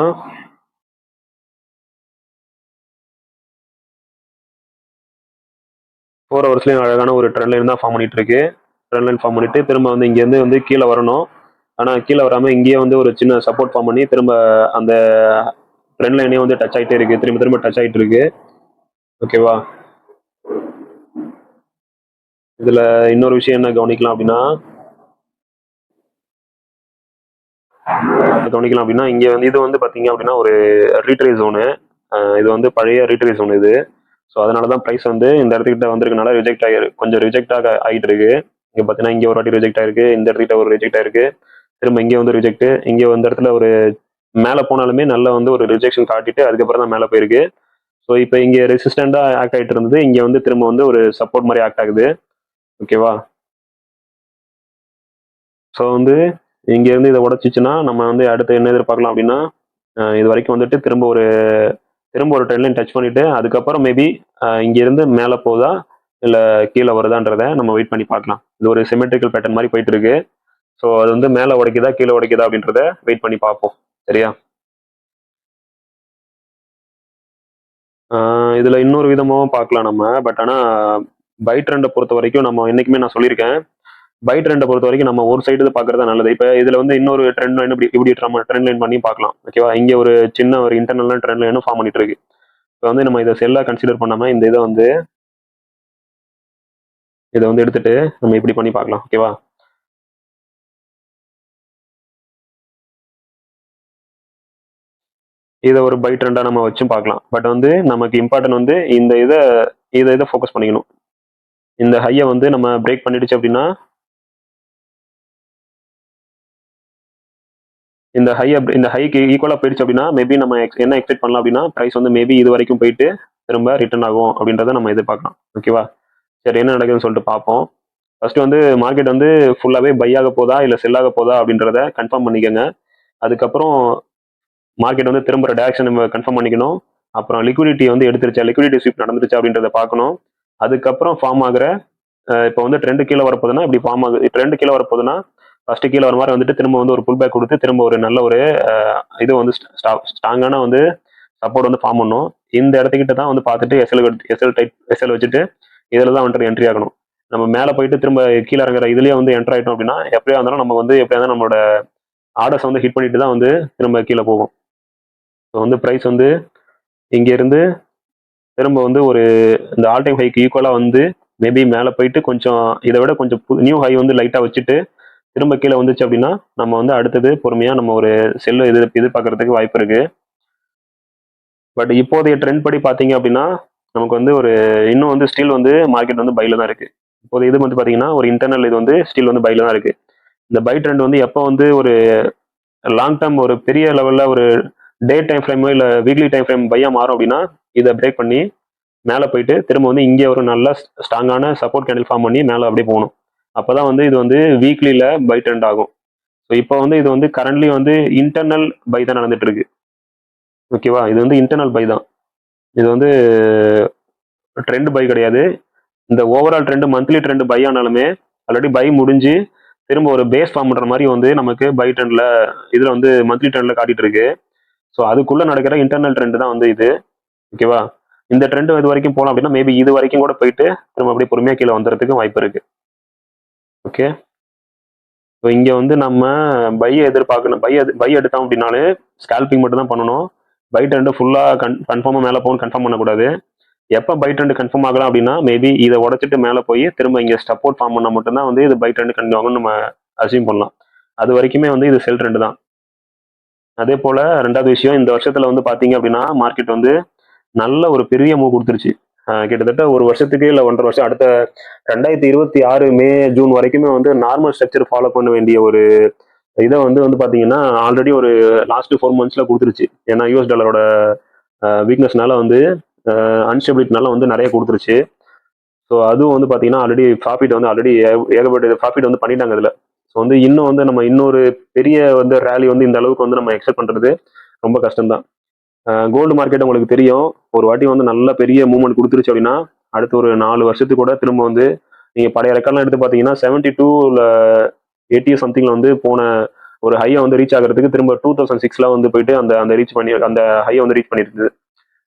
4 ஹவர்ஸ்லயும் அழகான ஒரு ட்ரெண்ட் லைன் தான் ஃபார்ம் பண்ணிட்டு இருக்கு. ட்ரெண்ட் லைன் ஃபார்ம் பண்ணிட்டு திரும்ப வந்து இங்கேருந்து வந்து கீழே வரணும். ஆனால் கீழே வராமல் இங்கேயே வந்து ஒரு சின்ன சப்போர்ட் ஃபார்ம் பண்ணி திரும்ப அந்த ட்ரெண்ட் லைனே வந்து டச் ஆகிட்டே இருக்கு. திரும்ப டச் ஆகிட்டு இருக்கு. ஓகேவா? இதுல இன்னொரு விஷயம் என்ன கவனிக்கலாம் அப்படின்னா இங்க வந்து இது வந்து பாத்தீங்க அப்படின்னா ஒரு ரீட்ரேஸ் ஜோனு. இது வந்து பழைய ரீட்ரேஸ் ஜோன் இது. ஸோ அதனாலதான் ப்ரைஸ் வந்து இந்த இடத்துக்கிட்ட வந்திருக்கனால கொஞ்சம் ரிஜெக்ட் ஆகிட்டு இருக்கு. இங்க பாத்தீங்கன்னா இங்க ஒரு வாட்டி ரிஜெக்ட் ஆயிருக்கு, இந்த இடத்துக்கிட்ட ஒரு ரிஜெக்ட் ஆயிருக்கு, திரும்ப இங்க வந்து ரிஜெக்ட், இங்க வந்து இடத்துல ஒரு மேல போனாலுமே நல்ல வந்து ஒரு ரிஜெக்ஷன் காட்டிட்டு அதுக்கப்புறம் தான் மேல போயிருக்கு. ஸோ இப்போ இங்க ரெசிஸ்டண்டா ஆக்ட் ஆகிட்டு இருந்தது, இங்க வந்து திரும்ப வந்து ஒரு சப்போர்ட் மாதிரி ஆக்ட் ஆகுது. ஓகேவா? ஸோ வந்து இங்க இருந்து இதை உடச்சிச்சுன்னா நம்ம வந்து அடுத்து என்ன எதிர்பார்க்கலாம் அப்படின்னா இது வரைக்கும் வந்துட்டு திரும்ப ஒரு ட்ரெண்ட் லைன் டச் பண்ணிட்டு அதுக்கப்புறம் மேபி இங்க இருந்து மேலே போதா இல்லை கீழே வருதான்றதை நம்ம வெயிட் பண்ணி பார்க்கலாம். இது ஒரு சிமெட்ரிக்கல் பேட்டர்ன் மாதிரி போயிட்டு இருக்கு. ஸோ அது வந்து மேலே உடைக்குதா கீழே உடைக்குதா அப்படின்றத வெயிட் பண்ணி பார்ப்போம். சரியா? இதுல இன்னொரு விதமாகவும் பார்க்கலாம் நம்ம. பட் ஆனால் பை ட்ரெண்டை பொறுத்த வரைக்கும் நம்ம என்னைக்குமே நான் சொல்லியிருக்கேன், பை ட்ரெண்டை பொறுத்த வரைக்கும் நம்ம ஒரு சைடு பார்க்கறது நல்லது. இப்போ இதுல வந்து இன்னொரு ட்ரெண்ட் லைன் இப்படி ட்ரெண்ட் லைன் பண்ணி பார்க்கலாம். ஓகேவா? இங்க ஒரு சின்ன ஒரு இன்டர்னல் ட்ரெண்ட் லைனும் ஃபார்ம் பண்ணிட்டு இருக்கு. இப்போ வந்து நம்ம இதை செல்லா கன்சிடர் பண்ணாம இந்த இதை வந்து எடுத்துட்டு நம்ம இப்படி பண்ணி பார்க்கலாம். ஓகேவா? இதை ஒரு பை ட்ரெண்டா நம்ம வச்சும் பார்க்கலாம். பட் வந்து நமக்கு இம்பார்ட்டன்ட் வந்து இந்த இதை ஃபோக்கஸ் பண்ணிக்கணும். இந்த ஹையை வந்து நம்ம பிரேக் பண்ணிடுச்சு அப்படின்னா இந்த ஹைக்கு ஈக்குவலா போயிடுச்சு அப்படின்னா மேபி நம்ம என்ன எக்ஸ்பெக்ட் பண்ணலாம் அப்படின்னா ப்ரைஸ் வந்து மேபி இது வரைக்கும் போயிட்டு திரும்ப ரிட்டர்ன் ஆகும் அப்படின்றத நம்ம எதிர்பார்க்கலாம். ஓகேவா? சரி, என்ன நடக்குதுன்னு சொல்லிட்டு பார்ப்போம். ஃபர்ஸ்ட் வந்து மார்க்கெட் வந்து ஃபுல்லாவே பை ஆக போதா இல்லை செல் ஆக போதா அப்படின்றத கன்ஃபார்ம் பண்ணிக்கோங்க. அதுக்கப்புறம் மார்க்கெட் வந்து திரும்ப டைரக்ஷன் நம்ம கன்ஃபார்ம் பண்ணிக்கணும். அப்புறம் லிக்விடிட்டி வந்து எடுத்துருச்சா, லிக்விடிட்டி ஸ்வீப் நடந்துருச்சா அப்படின்றத பார்க்கணும். அதுக்கப்புறம் ஃபார்ம் ஆகுற இப்போ வந்து ட்ரெண்ட் கீழே வரப்போகுதுன்னா இப்படி ஃபார்ம் ஆகுது. ட்ரெண்ட் கீழே வரப்போகுதுன்னா ஃபர்ஸ்ட் கீழே வர மாதிரி வந்துட்டு திரும்ப வந்து ஒரு புல் பேக் கொடுத்து திரும்ப ஒரு நல்ல ஒரு இது வந்து ஸ்ட்ராங்கான வந்து சப்போர்ட் வந்து ஃபார்ம் பண்ணும். இந்த இடத்துக்கிட்ட தான் வந்து பார்த்துட்டு எஸ்எல் வச்சுட்டு இதில் தான் வந்துட்டு என்ட்ரி ஆகணும். நம்ம மேலே போயிட்டு திரும்ப கீழே இறங்குற இதுலேயே வந்து என்ட்ரு ஆகிட்டோம் அப்படின்னா எப்படியா இருந்தாலும் நம்ம வந்து எப்படியா இருந்தாலும் நம்மளோட ஆர்டர்ஸ் வந்து ஹிட் பண்ணிட்டு தான் வந்து திரும்ப கீழே போகும். ஸோ வந்து ப்ரைஸ் வந்து இங்கேருந்து திரும்ப வந்து ஒரு இந்த ஆல் டைம் ஹைக்கு ஈக்குவலாக வந்து மேபி மேலே போயிட்டு கொஞ்சம் இதை விட கொஞ்சம் நியூ ஹை வந்து லைட்டாக வச்சுட்டு திரும்ப கீழே வந்துச்சு அப்படின்னா நம்ம வந்து அடுத்தது பொறுமையாக நம்ம ஒரு செல்லு எதிர்பார்க்கறதுக்கு வாய்ப்பு இருக்கு. பட் இப்போதைய ட்ரெண்ட் படி பார்த்தீங்க அப்படின்னா நமக்கு வந்து ஒரு இன்னும் வந்து ஸ்டில் வந்து மார்க்கெட் வந்து பைல தான் இருக்கு. இப்போது இது வந்து பார்த்தீங்கன்னா ஒரு இன்டர்னல் இது வந்து ஸ்டில் வந்து பைல தான் இருக்கு. இந்த பை ட்ரெண்ட் வந்து எப்போ வந்து ஒரு லாங் டேர்ம் ஒரு பெரிய லெவலில் ஒரு டே டைம் ஃப்ரேமோ இல்லை வீக்லி டைம் ஃப்ரேம் பையா மாறும் அப்படின்னா இதை பிரேக் பண்ணி மேலே போயிட்டு திரும்ப வந்து இங்கே ஒரு நல்ல ஸ்ட்ராங்கான சப்போர்ட் கேண்டில் ஃபார்ம் பண்ணி மேலே அப்படியே போகணும். அப்போ தான் வந்து இது வந்து வீக்லியில் பை ட்ரெண்ட் ஆகும். ஸோ இப்போ வந்து இது வந்து கரண்ட்லி வந்து இன்டர்னல் பை தான் நடந்துட்டு இருக்கு. ஓகேவா, இது வந்து இன்டர்னல் பை தான். இது வந்து ட்ரெண்ட் பை கிடையாது. இந்த ஓவரால் ட்ரெண்ட் மந்த்லி ட்ரெண்ட் பை ஆனாலுமே ஆல்ரெடி பை முடிஞ்சு திரும்ப ஒரு பேஸ் ஃபார்ம் பண்ற மாதிரி வந்து நமக்கு பை ட்ரெண்ட்ல இதுல வந்து மந்த்லி ட்ரெண்ட்ல காட்டிட்டு இருக்கு. ஸோ அதுக்குள்ள நடக்கிற இன்டர்னல் ட்ரெண்ட் தான் வந்து இது. ஓகேவா, இந்த ட்ரெண்ட் இது வரைக்கும் போனோம் அப்படின்னா மேபி இது வரைக்கும் கூட போயிட்டு திரும்ப அப்படியே பொறுமையா கீழே வந்துறதுக்கு வாய்ப்பு இருக்கு. ஓகே, ஸோ இங்க வந்து நம்ம பையை எதிர்பார்க்கணும். பை எடுத்தோம் அப்படின்னாலே ஸ்கால்பிங் மட்டும் தான் பண்ணணும். பை ட்ரெண்ட் ஃபுல்லா கன்ஃபார்மா மேலே போகணும் கன்ஃபார்ம் பண்ணக்கூடாது. எப்போ பை ட்ரெண்ட் கன்ஃபார்ம் ஆகலாம் அப்படின்னா மேபி இதை உடச்சிட்டு மேலே போய் திரும்ப இங்கே சப்போர்ட் ஃபார்ம் பண்ணால் மட்டும்தான் வந்து இது பை ட்ரெண்ட் கன்ஃபார்ம் ஆகும்னு நம்ம அசியூம் பண்ணலாம். அது வரைக்குமே வந்து இது செல் ட்ரெண்ட் தான். அதே போல ரெண்டாவது விஷயம், இந்த வருஷத்துல வந்து பாத்தீங்க அப்படின்னா மார்க்கெட் வந்து நல்ல ஒரு பெரிய மூவ் கொடுத்துருச்சு. கிட்டத்தட்ட ஒரு வருஷத்துக்கு இல்லை 1.5 வருஷம் அடுத்த 2026 மே ஜூன் வரைக்குமே வந்து நார்மல் ஸ்ட்ரக்சர் ஃபாலோ பண்ண வேண்டிய ஒரு இதை வந்து பாத்தீங்கன்னா ஆல்ரெடி ஒரு லாஸ்ட் 4 monthsல கொடுத்துருச்சு. ஏன்னா யூஎஸ் டாலரோட வீக்னஸ்னால வந்து அன்ஸ்டெபிலிட்டினால வந்து நிறைய கொடுத்துருச்சு. ஸோ அதுவும் வந்து பார்த்தீங்கன்னா ஆல்ரெடி ப்ராஃபிட் வந்து ஆல்ரெடி ஏகப்பட்ட ப்ராஃபிட் வந்து பண்ணிட்டாங்க இதில். ஸோ வந்து இன்னும் வந்து நம்ம இன்னொரு பெரிய வந்து ரேலி வந்து இந்த அளவுக்கு வந்து நம்ம எக்ஸ்பெக்ட் பண்ணுறது ரொம்ப கஷ்டம்தான். கோல்டு மார்க்கெட் உங்களுக்கு தெரியும், ஒரு வாட்டி வந்து நல்ல பெரிய மூவ்மெண்ட் கொடுத்துருச்சு அப்படின்னா அடுத்த ஒரு 4 வருஷத்துக்கு கூட திரும்ப வந்து நீங்கள் பழைய ரெக்கார்ட்லாம் எடுத்து பார்த்தீங்கன்னா 72 இல்லை 80 சம்திங்கில் வந்து போன ஒரு ஹையை வந்து ரீச் ஆகிறதுக்கு திரும்ப 2006 வந்து போயிட்டு அந்த ரீச் பண்ணி அந்த ஹையை வந்து ரீச் பண்ணியிருக்குது.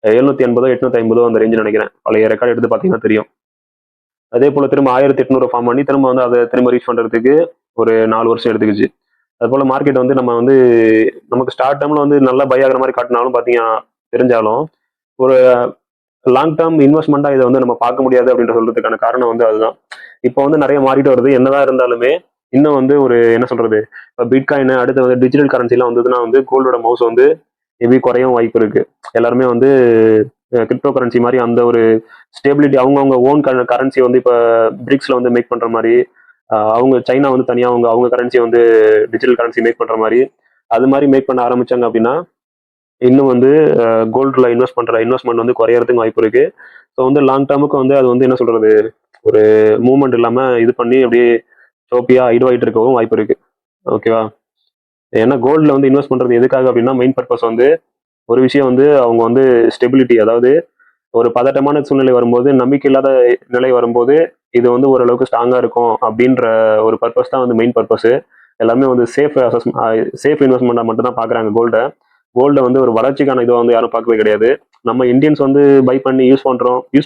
780 850 அந்த ரேஞ்சு நினைக்கிறேன். பழைய ரெக்கார்ட் எடுத்து பார்த்தீங்கன்னா தெரியும். அதே போல திரும்ப 1800 ஃபார்ம் பண்ணி திரும்ப வந்து அதை திரும்ப ரீச் பண்றதுக்கு ஒரு 4 வருஷம் எடுத்துக்கிச்சு. அது போல மார்க்கெட் வந்து நம்ம வந்து நமக்கு ஸ்டார்ட் டைம்ல வந்து நல்லா பை ஆகிற மாதிரி காட்டினாலும் பார்த்தீங்கன்னா தெரிஞ்சாலும் ஒரு லாங் டேர்ம் இன்வெஸ்ட்மெண்ட்டா இதை வந்து நம்ம பார்க்க முடியாது அப்படின்ற சொல்றதுக்கான காரணம் வந்து அதுதான். இப்போ வந்து நிறைய மாறிட்டு வருது. என்னதான் இருந்தாலுமே இன்னும் வந்து ஒரு என்ன சொல்றது, இப்போ பிட்காயின் அடுத்து வந்து டிஜிட்டல் கரன்சிலாம் வந்ததுன்னா வந்து கோல்டோட மவுஸ் வந்து மேபி குறையும் வாய்ப்பு இருக்கு. எல்லாருமே வந்து கிரிப்டோ கரன்சி மாதிரி அந்த ஒரு ஸ்டேபிலிட்டி அவங்கவுங்க ஓன் கரன்சி வந்து இப்போ பிரிக்ஸ்ல வந்து மேக் பண்ற மாதிரி, அவங்க சைனா வந்து தனியாக அவங்க கரன்சியை வந்து டிஜிட்டல் கரன்சி மேக் பண்ற மாதிரி அது மாதிரி மேக் பண்ண ஆரம்பிச்சாங்க அப்படின்னா இன்னும் வந்து கோல்டில் இன்வெஸ்ட்மெண்ட் வந்து குறையறதுக்கு வாய்ப்பு இருக்கு. ஸோ வந்து லாங் டேர்முக்கு வந்து அது வந்து என்ன சொல்றது, ஒரு மூவ்மெண்ட் இல்லாமல் இது பண்ணி அப்படியே சோப்பியா இதுவாகிட்டு இருக்கவும் வாய்ப்பு இருக்கு. ஓகேவா, ஏன்னா கோல்டில் வந்து இன்வெஸ்ட் பண்றது எதுக்காக அப்படின்னா மெயின் பர்பஸ் வந்து ஒரு விஷயம் வந்து அவங்க வந்து ஸ்டெபிலிட்டி, அதாவது ஒரு பதட்டமான சூழ்நிலை வரும்போது நம்பிக்கை இல்லாத நிலை வரும்போது இது வந்து ஓரளவுக்கு ஸ்ட்ராங்கா இருக்கும் அப்படின்ற ஒரு பர்பஸ் தான் வந்து மெயின் பர்பஸ். எல்லாமே வந்து சேஃப் இன்வெஸ்ட்மெண்ட்டாக மட்டும் தான் பார்க்குறாங்க கோல்டை வந்து ஒரு வளர்ச்சிக்கான இதை வந்து யாரும் பார்க்கவே கிடையாது. நம்ம இந்தியன்ஸ் வந்து பை பண்ணி யூஸ்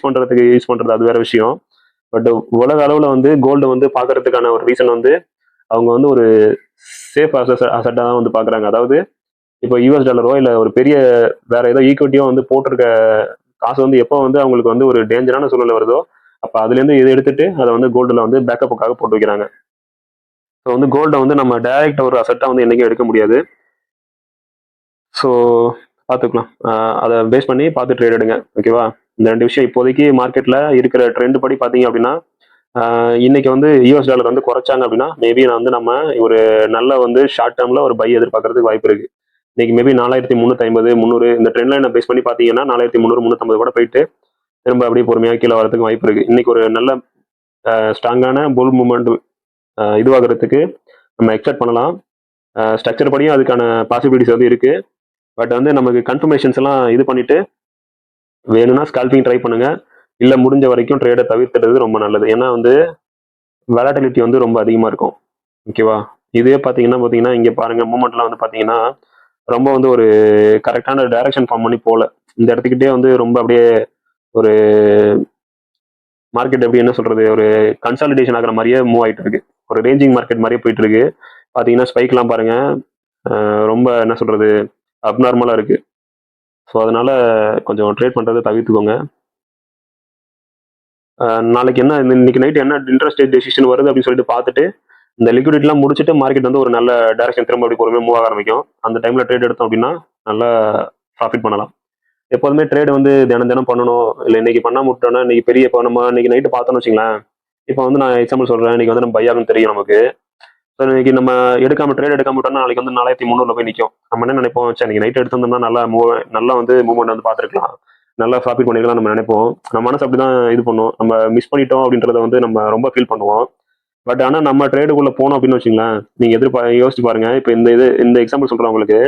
பண்ணுறது அது வேற விஷயம். பட் உலக அளவில் வந்து கோல்டு வந்து பார்க்கறதுக்கான ஒரு ரீசன் வந்து அவங்க வந்து ஒரு சேஃப் அசட்டாக தான் வந்து பார்க்குறாங்க. அதாவது இப்போ யூஎஸ் டாலரோ இல்லை ஒரு பெரிய வேற ஏதோ ஈக்விட்டியோ வந்து போட்டிருக்க காசு வந்து எப்போ வந்து அவங்களுக்கு வந்து ஒரு டேஞ்சரான சூழ்நிலை வருதோ அப்போ அதுலேருந்து இதை எடுத்துட்டு அதை வந்து கோல்டில் வந்து பேக்கப்புக்காக போட்டு வைக்கிறாங்க. ஸோ வந்து கோல்டை வந்து நம்ம டைரக்ட் ஒரு அசட்டாக வந்து என்றைக்கும் எடுக்க முடியாது. ஸோ பார்த்துக்கலாம், அதை பேஸ் பண்ணி பார்த்து ட்ரேட் எடுங்க. ஓகேவா, இந்த 2 விஷயம் இப்போதைக்கு மார்க்கெட்டில் இருக்கிற ட்ரெண்ட் படி பார்த்தீங்க அப்படின்னா இன்னைக்கு வந்து யூஎஸ் டாலர் வந்து குறைச்சாங்க அப்படின்னா மேபி நம்ம ஒரு நல்ல வந்து ஷார்ட் டேர்மில் ஒரு பை எதிர்பார்க்கறதுக்கு வாய்ப்பு இருக்கு. இன்னைக்கு மேபி 4350 300 இந்த ட்ரெண்ட் லைனை பேஸ் பண்ணி பார்த்தீங்கன்னா 4300 350 கூட போயிட்டு திரும்ப அப்படியே பொறுமையாக கீழே வரதுக்கு வாய்ப்பு இருக்கு. இன்னைக்கு ஒரு நல்ல ஸ்ட்ராங்கான புல் மூவ்மெண்ட் இதுவாகிறதுக்கு நம்ம எக்ஸ்பெக்ட் பண்ணலாம். ஸ்ட்ரக்சர் படியும் அதுக்கான பாசிபிலிட்டிஸ் வந்து இருக்கு. பட் வந்து நமக்கு கன்ஃபர்மேஷன்ஸ் எல்லாம் இது பண்ணிட்டு வேணும்னா ஸ்கால்பிங் ட்ரை பண்ணுங்க, இல்லை முடிஞ்ச வரைக்கும் ட்ரேடை தவிர்த்துறது ரொம்ப நல்லது. ஏன்னா வந்து வெலாட்டிலிட்டி வந்து ரொம்ப அதிகமாக இருக்கும். ஓகேவா, இதுவே பார்த்தீங்கன்னா இங்கே பாருங்க மூமெண்ட்லாம் வந்து பார்த்தீங்கன்னா ரொம்ப வந்து ஒரு கரெக்டான டைரக்ஷன் ஃபார்ம் பண்ணி போகல. இந்த இடத்துக்கிட்டே வந்து ரொம்ப அப்படியே ஒரு மார்க்கெட் எப்படி என்ன சொல்றது, ஒரு கன்சாலிடேஷன் ஆகிற மாதிரியே மூவ் ஆயிட்டு இருக்கு. ஒரு ரேஞ்சிங் மார்க்கெட் மாதிரியே போயிட்டு இருக்கு. பார்த்தீங்கன்னா ஸ்பைக்லாம் பாருங்க ரொம்ப என்ன சொல்றது அப்நார்மலாக இருக்கு. ஸோ அதனால கொஞ்சம் ட்ரேட் பண்ணுறதை தவிர்த்துக்கோங்க. நாளைக்கு என்ன இன்னைக்கு நைட் என்ன இன்ட்ரெஸ்ட் ரேட் டெசிஷன் வருது அப்படின்னு சொல்லிட்டு பார்த்துட்டு இந்த லிக்விடிட்டிலாம் முடிச்சுட்டு மார்க்கெட் வந்து ஒரு நல்ல டைரக்ஷன் திரும்ப அப்படி பொறுமையாக மூவ் ஆக ஆரம்பிக்கும். அந்த டைமில் ட்ரேட் எடுத்தோம் அப்படின்னா நல்லா ப்ராஃபிட் பண்ணலாம். எப்போதுமே ட்ரேட் வந்து தினம் தினம் பண்ணணும், இல்லை இன்னைக்கு பண்ணாம விட்டோம்னா இன்னைக்கு பெரிய இப்போ நம்ம இன்னைக்கு நைட்டு பார்த்தோம்னு வச்சுங்களேன். இப்போ வந்து நான் எக்ஸாம்பிள் சொல்கிறேன், இன்னைக்கு வந்து நம்ம பையாகுன்னு தெரியும் நமக்கு. ஸோ இன்னைக்கு நம்ம ட்ரேட் எடுக்காம விட்டோம்னா நாளைக்கு வந்து 4300 போய் நிற்கும். நம்ம என்ன நினைப்போம், சரி இன்னைக்கு நைட் எடுத்திருந்தோம்னா நல்லா வந்து மூவ்மெண்ட் வந்து பார்த்துருக்கலாம், நல்லா ப்ராஃபிட் பண்ணிக்கலாம் நம்ம நினைப்போம். நம்ம மனசு அப்படிதான் இது பண்ணுவோம். நம்ம மிஸ் பண்ணிட்டோம் அப்படின்றத வந்து நம்ம ரொம்ப ஃபீல் பண்ணுவோம். பட் ஆனால் நம்ம ட்ரேடுக்குள்ள போனோம் அப்படின்னு வச்சுங்களேன், நீங்க யோசிச்சு பாருங்க. இப்போ இந்த எக்ஸாம்பிள் சொல்றேன் உங்களுக்கு.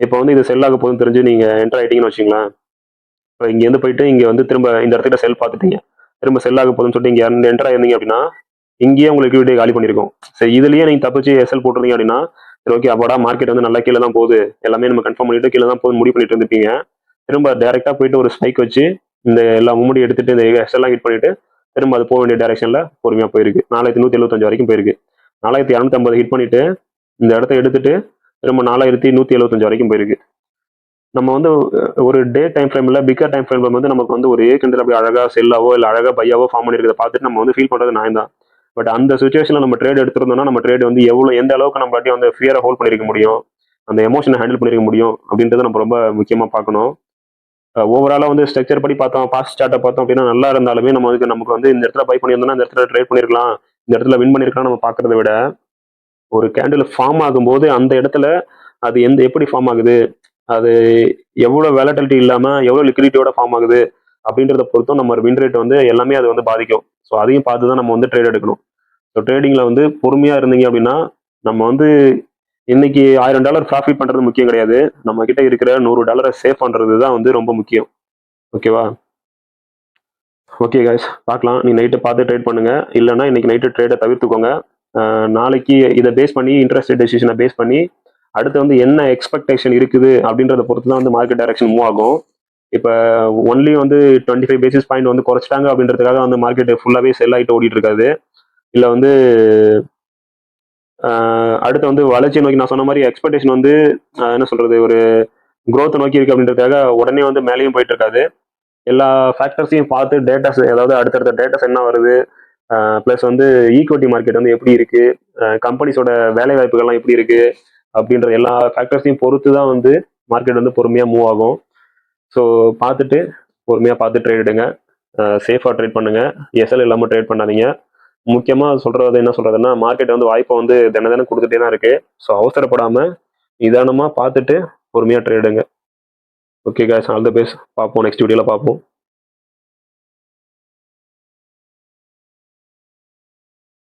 இப்போ வந்து இது செல் ஆக போகுதுன்னு தெரிஞ்சு நீங்க என்டர் ஆயிட்டீங்கன்னு வச்சுங்களேன். இப்போ இங்கேருந்து போயிட்டு இங்க வந்து திரும்ப இந்த இடத்துல செல் பார்த்துட்டீங்க, திரும்ப செல் ஆக போகுதுன்னு சொல்லிட்டு இங்க என்டர் ஆயிருந்தீங்க அப்படின்னா இங்கேயே உங்களுக்கு லிக்விடிட்டி காலி பண்ணியிருக்கோம். சரி இதுலயே நீங்க தப்பிச்சு எஸ்எல் போட்டிருந்தீங்க அப்படின்னா சரி ஓகே அப்பாடா மார்க்கெட் வந்து நல்லா கீழே தான் போகுது, எல்லாமே நம்ம கன்ஃபார்ம் பண்ணிட்டு கீழே தான் போகுது முடிவு பண்ணிட்டு இருந்துப்பீங்க. திரும்ப டைரக்டா போயிட்டு ஒரு ஸ்பைக் வச்சு இந்த எல்லா மூமெண்ட்டையும் எடுத்துட்டு இந்த எஸ்எல்லாம் ஹிட் பண்ணிட்டு திரும்ப அது போக வேண்டிய டைரக்ஷன்ல பொறுமையா போயிருக்கு. 4175 வரைக்கும் போயிருக்கு. 4250 ஹிட் பண்ணிட்டு இந்த இடத்த எடுத்துட்டு திரும்ப 4175 வரைக்கும் போயிருக்கு. நம்ம வந்து ஒரு டே டைம் ஃப்ரேம்ல பிக்கர் டைம் ஃப்ரேம்ல வந்து நமக்கு வந்து ஒரு ஏக்கண்டில் அப்படி அழகா செல்லாவோ இல்லை அழகா பையாவோ ஃபார்ம் பண்ணிருக்கிறத பார்த்துட்டு நம்ம வந்து ஃபீல் பண்றது நான் தான். பட் அந்த சுச்சுவேஷன்ல நம்ம ட்ரேட் எடுத்திருந்தோம்னா நம்ம ட்ரேட் வந்து எந்த அளவுக்கு நம்ம வந்து ஃபியரை ஹோல்ட் பண்ணிருக்க முடியும், அந்த எமோஷனை ஹேண்டில் பண்ணிருக்க முடியும் அப்படின்றத நம்ம ரொம்ப முக்கியமா பார்க்கணும். ஓவராலா வந்து ஸ்ட்ரக்சர் படி பார்த்தோம், பாஸ்ட் சார்ட்டை பார்த்தோம் அப்படின்னா நல்லா இருந்தாலுமே நமக்கு வந்து இந்த இடத்துல பை பண்ணியிருந்தோம்னா இந்த இடத்துல ட்ரேட் பண்ணிருக்கலாம், இந்த இடத்துல வின் பண்ணிருக்கலாம் நம்ம பார்க்கறத விட ஒரு கேண்டில் ஃபார்ம் ஆகும்போது அந்த இடத்துல அது எப்படி ஃபார்ம் ஆகுது, அது எவ்வளவு வேலட்டிலிட்டி இல்லாம எவ்வளவு லிக்விடிட்டியோட ஃபார்ம் ஆகுது அப்படின்றத பொறுத்தும் நம்ம வின் ரேட் வந்து எல்லாமே அது வந்து பாதிக்கும். ஸோ அதையும் பார்த்து தான் நம்ம வந்து ட்ரேட் எடுக்கணும். ஸோ ட்ரேடிங்ல வந்து பொறுமையா இருந்தீங்க அப்படின்னா நம்ம வந்து இன்னைக்கு $1000 ப்ராஃபிட் பண்றது முக்கியம் கிடையாது, நம்ம கிட்ட இருக்கிற $100 சேவ் பண்றது தான் வந்து ரொம்ப முக்கியம். ஓகேவா? ஓகே கைஸ், பார்க்கலாம். நீ நைட்டு பார்த்து ட்ரேட் பண்ணுங்க, இல்லைன்னா இன்னைக்கு நைட்டு ட்ரேடை தவிர்த்துக்கோங்க. நாளைக்கு இதை பேஸ் பண்ணி இன்ட்ரெஸ்ட் டெசிஷனை பேஸ் பண்ணி அடுத்து வந்து என்ன எக்ஸ்பெக்டேஷன் இருக்குது அப்படின்றத பொறுத்து தான் வந்து மார்க்கெட் டைரக்ஷன் மூவ் ஆகும். இப்போ ஒன்லி வந்து 25 பேசிஸ் பாயிண்ட் வந்து குறைச்சிட்டாங்க அப்படின்றதுக்காக வந்து மார்க்கெட் ஃபுல்லாகவே செல் ஆகிட்டு ஓடிட்டு இருக்காது. இல்லை வந்து அடுத்து வந்து வளர்ச்சி நோக்கி நான் சொன்ன மாதிரி எக்ஸ்பெக்டேஷன் வந்து என்ன சொல்றது ஒரு growth நோக்கி இருக்கு அப்படின்றதுக்காக உடனே வந்து மேலேயும் போயிட்டு இருக்காது. எல்லா ஃபேக்டர்ஸையும் பார்த்து டேட்டாஸ், அதாவது அடுத்தடுத்த டேட்டாஸ் என்ன வருது, ப்ளஸ் வந்து ஈக்விட்டி மார்க்கெட் வந்து எப்படி இருக்கு, கம்பெனிஸோட வேலை வாய்ப்புகள்லாம் எப்படி இருக்கு அப்படின்ற எல்லா ஃபேக்டர்ஸையும் பொறுத்து தான் வந்து மார்க்கெட் வந்து பொறுமையாக மூவ் ஆகும். ஸோ பார்த்துட்டு பொறுமையாக பார்த்து ட்ரேட் எடுங்க, சேஃபாக ட்ரேட் பண்ணுங்க, எஸ்எல் இல்லாமல் ட்ரேட் பண்ணாதீங்க. முக்கியமாக சொல்றது என்ன சொல்றதுன்னா மார்க்கெட் வந்து வாய்ப்பை வந்து தினம் கொடுத்துட்டே தான் இருக்கு. ஸோ அவசரப்படாமல் நிதானமாக பார்த்துட்டு பொறுமையாக ட்ரேட் எடுங்க. Okay guys, all the best. பார்ப்போம், நெக்ஸ்ட் வீடியோவில் பார்ப்போம்.